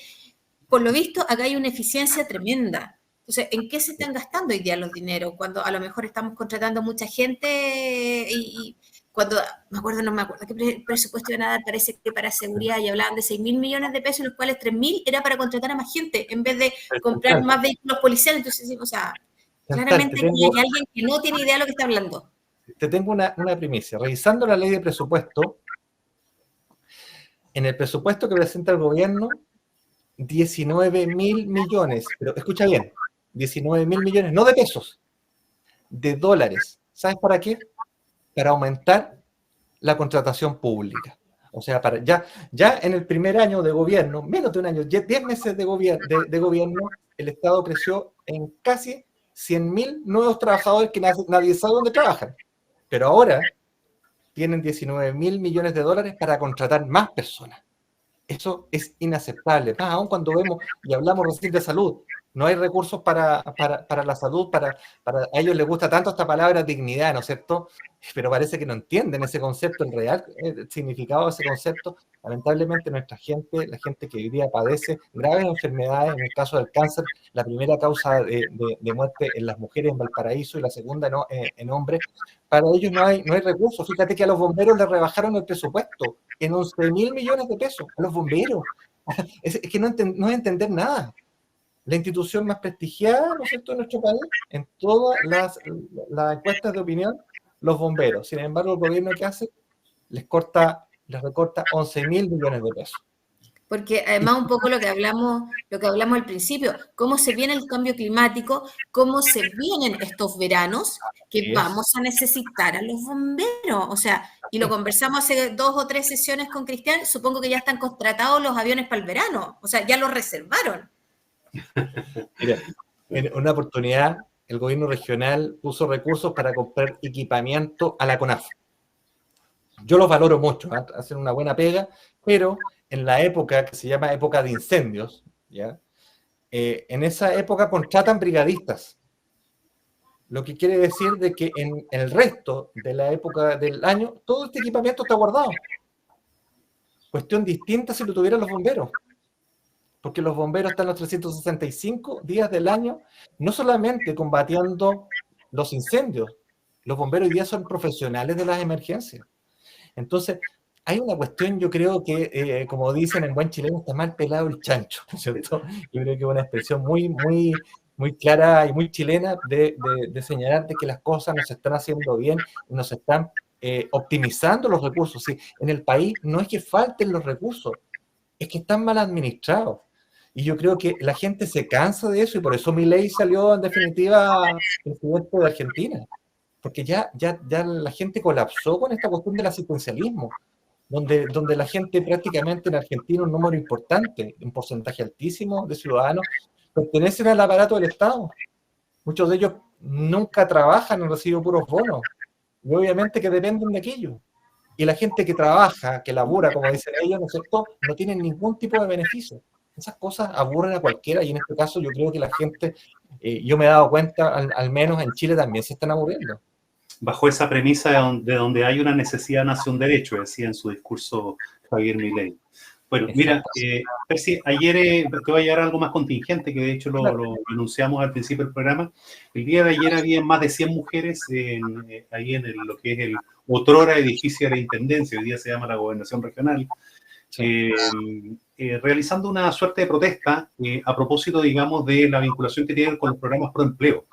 por lo visto, acá hay una eficiencia tremenda. Entonces, ¿en qué se están gastando hoy día los dineros? Cuando a lo mejor estamos contratando mucha gente y cuando, no me acuerdo qué presupuesto iban a dar, parece que para seguridad, y hablaban de 6.000 millones de pesos, los cuales 3.000 era para contratar a más gente, en vez de comprar más vehículos policiales. Entonces, o sea, claramente aquí hay alguien que no tiene idea de lo que está hablando. Te tengo una primicia. Revisando la ley de presupuesto, en el presupuesto que presenta el gobierno, 19.000 millones, pero escucha bien, 19.000 millones, no de pesos, de dólares. ¿Sabes para qué? Para aumentar la contratación pública. O sea, ya en el primer año de gobierno, menos de un año, 10 meses de gobierno, el Estado creció en casi 100.000 nuevos trabajadores que nadie sabe dónde trabajan. Pero ahora tienen 19.000 millones de dólares para contratar más personas. Eso es inaceptable. Más aún cuando vemos y hablamos recién de salud. No hay recursos para la salud, a ellos les gusta tanto esta palabra dignidad, ¿no es cierto? Pero parece que no entienden ese concepto, el real significado de ese concepto. Lamentablemente nuestra gente, la gente que hoy día padece graves enfermedades, en el caso del cáncer, la primera causa de muerte en las mujeres en Valparaíso y la segunda en hombres, para ellos no hay recursos. Fíjate que a los bomberos les rebajaron el presupuesto en 11.000 millones de pesos, a los bomberos. Es que no es entender nada. La institución más prestigiada, ¿no es cierto?, en nuestro país, en todas las encuestas de opinión, los bomberos. Sin embargo, el gobierno, ¿qué hace? Les recorta 11.000 millones de pesos. Porque además un poco lo que hablamos al principio, cómo se viene el cambio climático, cómo se vienen estos veranos, que vamos a necesitar a los bomberos. O sea, y lo conversamos hace 2 o 3 sesiones con Cristian, supongo que ya están contratados los aviones para el verano. O sea, ya los reservaron. Mira, en una oportunidad el gobierno regional puso recursos para comprar equipamiento a la CONAF. Yo los valoro mucho, hacen una buena pega, pero en la época que se llama época de incendios, ¿ya? En esa época contratan brigadistas lo que quiere decir de que en el resto de la época del año, todo este equipamiento está guardado. Cuestión distinta si lo tuvieran los bomberos, porque los bomberos están los 365 días del año, no solamente combatiendo los incendios, los bomberos hoy día son profesionales de las emergencias. Entonces, hay una cuestión, yo creo que, como dicen en buen chileno, está mal pelado el chancho, ¿no es cierto? Yo creo que es una expresión muy clara y muy chilena de señalar de que las cosas no se están haciendo bien, no se están optimizando los recursos. ¿Sí? En el país no es que falten los recursos, es que están mal administrados. Y yo creo que la gente se cansa de eso y por eso Milei salió en definitiva presidente de Argentina. Porque ya la gente colapsó con esta cuestión del asistencialismo, donde la gente prácticamente en Argentina, un número importante, un porcentaje altísimo de ciudadanos, pertenecen al aparato del Estado. Muchos de ellos nunca trabajan, han recibido puros bonos, y obviamente que dependen de aquello. Y la gente que trabaja, que labura, como dicen ellos, ¿no es cierto?, no tienen ningún tipo de beneficio. Esas cosas aburren a cualquiera, y en este caso yo creo que la gente, yo me he dado cuenta, al menos en Chile también se están aburriendo. Bajo esa premisa de donde hay una necesidad nace un derecho, decía en su discurso Javier Milei. Bueno, mira, Percy, ayer te voy a llevar algo más contingente, que de hecho lo anunciamos al principio del programa. El día de ayer había más de 100 mujeres ahí en lo que es el otrora edificio de la Intendencia, hoy día se llama la Gobernación Regional, realizando una suerte de protesta a propósito, digamos, de la vinculación que tienen con los programas pro empleo.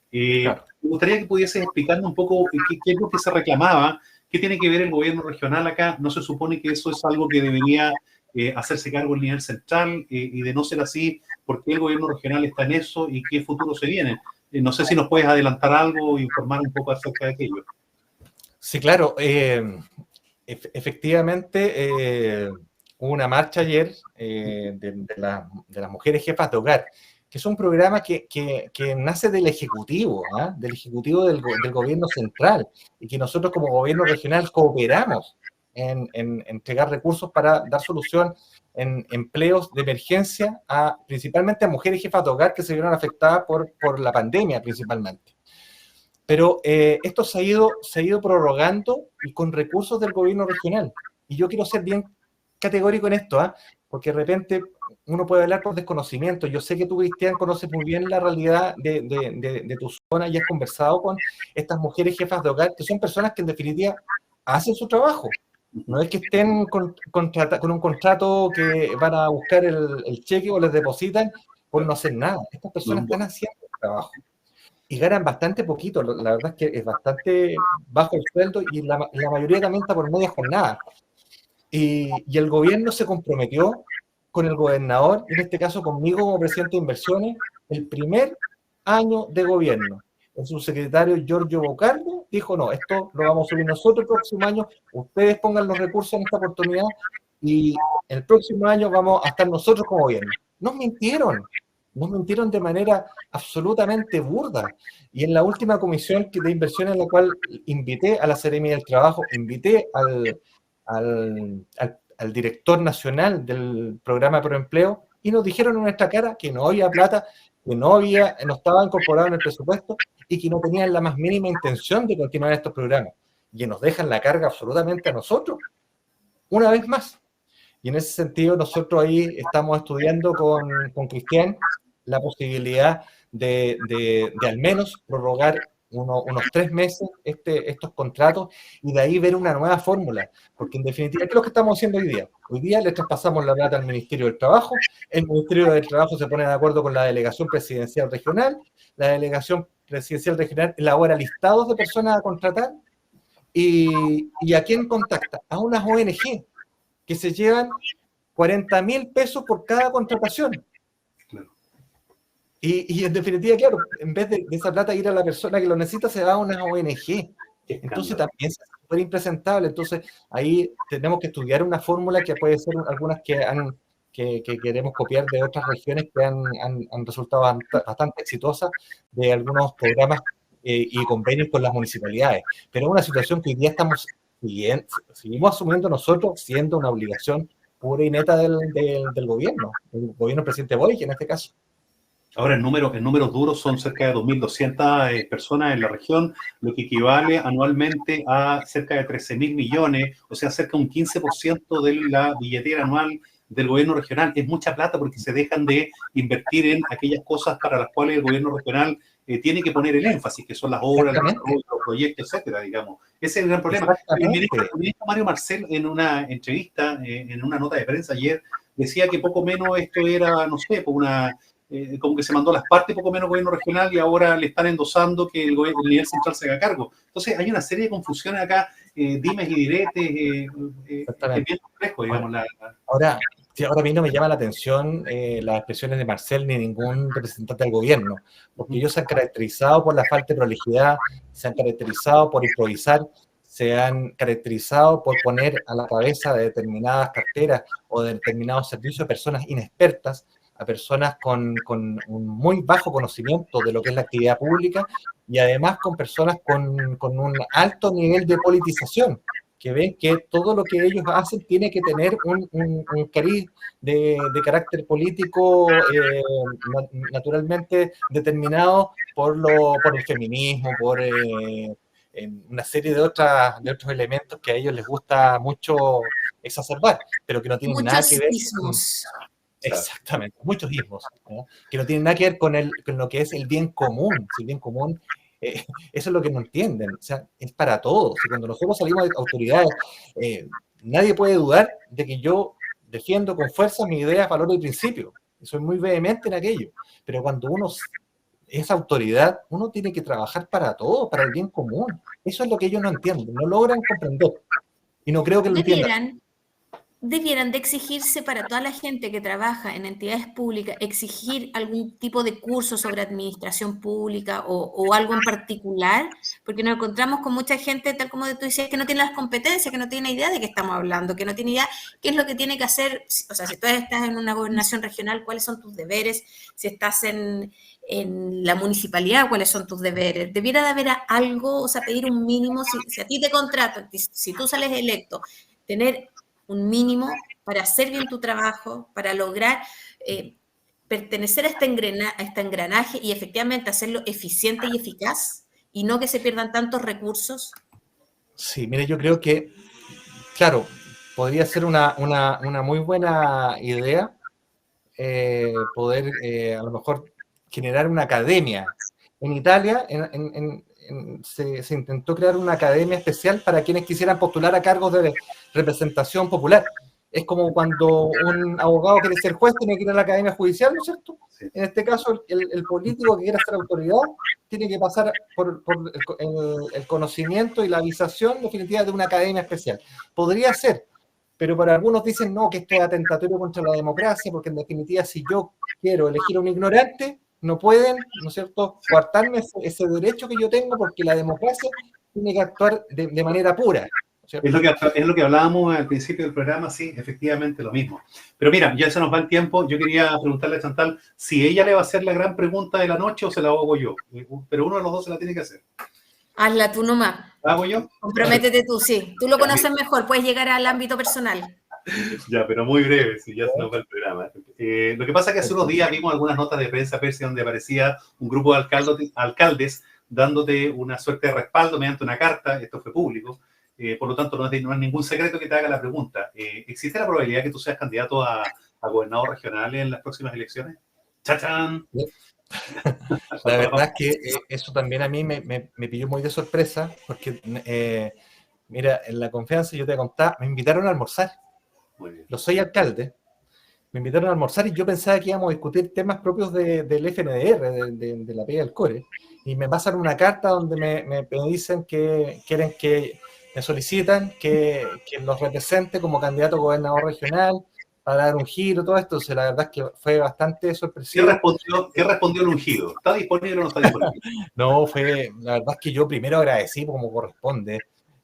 Claro. Me gustaría que pudieses explicarme un poco qué es lo que se reclamaba, qué tiene que ver el gobierno regional acá. ¿No se supone que eso es algo que debería hacerse cargo el nivel central? Y de no ser así, ¿por qué el gobierno regional está en eso y qué futuro se viene? No sé si nos puedes adelantar algo e informar un poco acerca de aquello. Sí, claro. Efectivamente, hubo una marcha ayer de las mujeres jefas de hogar, que es un programa que nace del Ejecutivo, ¿eh? Del Ejecutivo del Gobierno Central, y que nosotros como Gobierno Regional cooperamos en entregar recursos para dar solución en empleos de emergencia, principalmente a mujeres jefas de hogar que se vieron afectadas por la pandemia principalmente. Pero esto se ha ido prorrogando y con recursos del Gobierno Regional. Y yo quiero ser bien categórico en esto, porque de repente uno puede hablar por desconocimiento. Yo sé que tú, Cristian, conoces muy bien la realidad de tu zona y has conversado con estas mujeres jefas de hogar, que son personas que en definitiva hacen su trabajo. No es que estén con un contrato que van a buscar el cheque o les depositan por no hacer nada. Estas personas están haciendo el trabajo y ganan bastante poquito. La verdad es que es bastante bajo el sueldo y la mayoría también está por media jornada. Y el gobierno se comprometió con el gobernador, en este caso conmigo como presidente de inversiones, el primer año de gobierno. El subsecretario Giorgio Bocardo dijo, no, esto lo vamos a subir nosotros el próximo año, ustedes pongan los recursos en esta oportunidad y el próximo año vamos a estar nosotros como gobierno. Nos mintieron de manera absolutamente burda. Y en la última comisión de inversiones en la cual invité a la Seremi del Trabajo, invité al director nacional del programa Proempleo y nos dijeron en nuestra cara que no había plata, que no estaba incorporado en el presupuesto y que no tenían la más mínima intención de continuar estos programas. Y nos dejan la carga absolutamente a nosotros, una vez más. Y en ese sentido nosotros ahí estamos estudiando con Cristian la posibilidad de al menos prorrogar unos 3 meses estos contratos y de ahí ver una nueva fórmula, porque en definitiva, ¿qué es lo que estamos haciendo hoy día? Hoy día le traspasamos la plata al Ministerio del Trabajo, el Ministerio del Trabajo se pone de acuerdo con la Delegación Presidencial Regional, la Delegación Presidencial Regional elabora listados de personas a contratar y ¿a quién contacta? A unas ONG que se llevan 40.000 pesos por cada contratación. Y en definitiva, claro, en vez de esa plata ir a la persona que lo necesita, se va a una ONG. Entonces también es súper impresentable. Entonces ahí tenemos que estudiar una fórmula que puede ser algunas que queremos copiar de otras regiones que han resultado bastante exitosas de algunos programas y convenios con las municipalidades. Pero es una situación que hoy día seguimos asumiendo nosotros, siendo una obligación pura y neta del gobierno, del gobierno del presidente Boric en este caso. Ahora, en números duros son cerca de 2.200 personas en la región, lo que equivale anualmente a cerca de 13.000 millones, o sea, cerca de un 15% de la billetera anual del gobierno regional. Es mucha plata porque se dejan de invertir en aquellas cosas para las cuales el gobierno regional tiene que poner el énfasis, que son las obras, los proyectos, etcétera, digamos. Ese es el gran problema. El ministro Mario Marcel, en una entrevista, en una nota de prensa ayer, decía que poco menos esto era, no sé, como que se mandó las partes, poco menos gobierno regional, y ahora le están endosando que el nivel central se haga cargo. Entonces hay una serie de confusiones acá, dimes y diretes, es bien complejo, digamos. Ahora a mí no me llama la atención las expresiones de Marcel ni ningún representante del gobierno, porque ellos se han caracterizado por la falta de prolijidad, se han caracterizado por improvisar, se han caracterizado por poner a la cabeza de determinadas carteras o de determinados servicios a personas inexpertas, a personas con un muy bajo conocimiento de lo que es la actividad pública y además con personas con un alto nivel de politización, que ven que todo lo que ellos hacen tiene que tener un cariz de carácter político naturalmente determinado por el feminismo, por una serie de otros elementos que a ellos les gusta mucho exacerbar, pero que no tienen nada que ver con... Exactamente, muchos ismos, ¿no? Que no tienen nada que ver con lo que es el bien común. Si el bien común, eso es lo que no entienden, o sea, es para todos. Y cuando nosotros salimos de autoridades, nadie puede dudar de que yo defiendo con fuerza mis ideas, valores y principios. Y soy muy vehemente en aquello. Pero cuando uno es autoridad, uno tiene que trabajar para todos, para el bien común. Eso es lo que ellos no entienden, no logran comprender. Y no creo que lo entiendan. Debieran de exigirse para toda la gente que trabaja en entidades públicas, exigir algún tipo de curso sobre administración pública o algo en particular, porque nos encontramos con mucha gente, tal como tú decías, que no tiene las competencias, que no tiene idea de qué estamos hablando, que no tiene idea qué es lo que tiene que hacer. O sea, si tú estás en una gobernación regional, ¿cuáles son tus deberes? Si estás en la municipalidad, ¿cuáles son tus deberes? Debiera de haber algo, o sea, pedir un mínimo, si a ti te contratan, si tú sales electo, tener un mínimo para hacer bien tu trabajo, para lograr pertenecer a este engranaje y efectivamente hacerlo eficiente y eficaz, y no que se pierdan tantos recursos. Sí, mire, yo creo que, claro, podría ser una muy buena idea poder a lo mejor generar una academia. En Italia se intentó crear una academia especial para quienes quisieran postular a cargos de representación popular. Es como cuando un abogado quiere ser juez, tiene que ir a la academia judicial, ¿no es cierto? Sí. En este caso, el político que quiera ser autoridad tiene que pasar por el conocimiento y la avisación definitiva de una academia especial. Podría ser, pero para algunos dicen no, que esto es atentatorio contra la democracia, porque en definitiva, si yo quiero elegir a un ignorante, no pueden, ¿no es cierto?, coartarme ese derecho que yo tengo, porque la democracia tiene que actuar de manera pura. Es lo que hablábamos al principio del programa, sí, efectivamente lo mismo. Pero mira, ya se nos va el tiempo. Yo quería preguntarle a Chantal si ella le va a hacer la gran pregunta de la noche o se la hago yo. Pero uno de los dos se la tiene que hacer. Hazla tú nomás. ¿La hago yo? Comprométete tú, sí. Tú lo conoces mejor, puedes llegar al ámbito personal. Ya, pero muy breve, si ya se nos va el programa. Lo que pasa es que hace unos días vimos algunas notas de prensa, Percy, donde aparecía un grupo de alcaldes dándote una suerte de respaldo mediante una carta. Esto fue público. Por lo tanto, no es ningún secreto que te haga la pregunta. ¿Existe la probabilidad que tú seas candidato a gobernador regional en las próximas elecciones? ¡Chachán! La verdad es que eso también a mí me pilló muy de sorpresa, porque, mira, en la confianza yo te contaba, me invitaron a almorzar. Muy bien. Yo soy alcalde. Me invitaron a almorzar y yo pensaba que íbamos a discutir temas propios del FNDR, de la pega del core. Y me pasan una carta donde me dicen que quieren que me solicitan que los represente como candidato a gobernador regional para dar un giro, todo esto. Entonces, la verdad es que fue bastante sorpresivo. ¿Qué respondió el ungido? ¿Está disponible o no está disponible? No, la verdad es que yo primero agradecí como corresponde.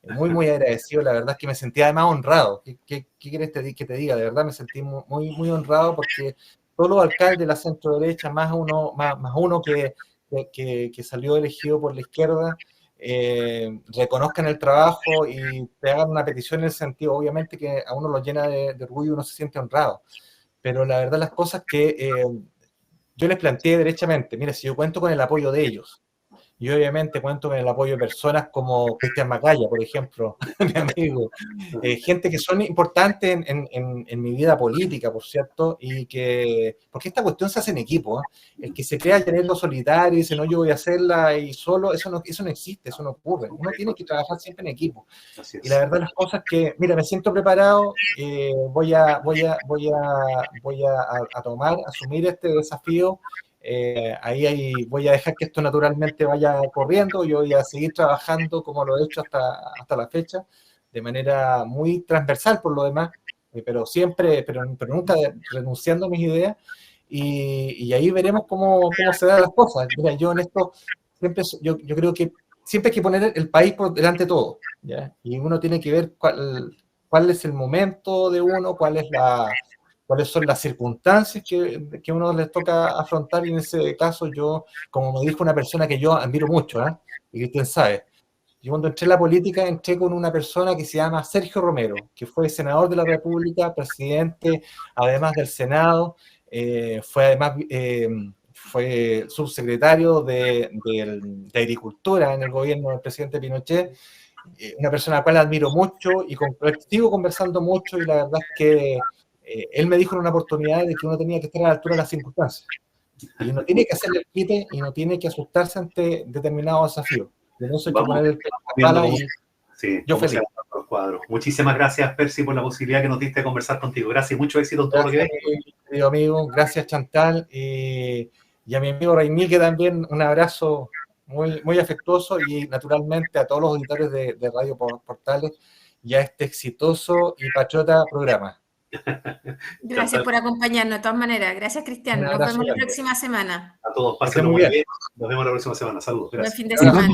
Muy, muy agradecido. La verdad es que me sentí además honrado. ¿Qué quieres que te diga? De verdad me sentí muy, muy honrado porque todos los alcaldes de la centro derecha, más uno que salió elegido por la izquierda, reconozcan el trabajo y te hagan una petición en el sentido, obviamente, que a uno lo llena de orgullo y uno se siente honrado. Pero la verdad las cosas que yo les planteé derechamente, mira, si yo cuento con el apoyo de ellos, y obviamente cuento con el apoyo de personas como Cristian Macaya, por ejemplo, mi amigo, gente que son importantes en mi vida política, por cierto, y que, porque esta cuestión se hace en equipo, ¿eh? El que se crea tenerlo solitario y dice, no, yo voy a hacerla y solo, eso no existe, eso no ocurre. Uno tiene que trabajar siempre en equipo. Así es. Y la verdad las cosas que, mira, me siento preparado, voy a tomar, asumir este desafío. Ahí voy a dejar que esto naturalmente vaya corriendo, yo voy a seguir trabajando como lo he hecho hasta la fecha, de manera muy transversal por lo demás, pero siempre, pero nunca renunciando a mis ideas, y ahí veremos cómo se dan las cosas. Mira, yo en esto siempre, yo creo que siempre hay que poner el país por delante de todo, ¿ya? Y uno tiene que ver cuál es el momento de uno, cuáles son las circunstancias que uno les toca afrontar, y en ese caso yo, como me dijo una persona que yo admiro mucho, ¿eh? Y Cristian sabe, yo cuando entré en la política entré con una persona que se llama Sergio Romero, que fue senador de la República, presidente además del Senado, fue subsecretario de Agricultura en el gobierno del presidente Pinochet, una persona a la cual admiro mucho y sigo conversando mucho, y la verdad es que él me dijo en una oportunidad de que uno tenía que estar a la altura de las circunstancias. Y uno tiene que hacerle el quite y no tiene que asustarse ante determinados desafíos. De no hay que poner el pelo en la pala y sí, yo feliz. Los cuadros. Muchísimas gracias, Percy, por la posibilidad que nos diste de conversar contigo. Gracias y mucho éxito en todo lo que ves. Querido amigo, gracias Chantal, y a mi amigo Raimí, que también un abrazo muy, muy afectuoso, y naturalmente a todos los auditores de Radio Portales y a este exitoso y patriota programa. Gracias por acompañarnos de todas maneras. Gracias, Cristian. Nos vemos la próxima semana. A todos, pasen muy bien. Nos vemos la próxima semana. Saludos. Gracias. Buen fin de semana.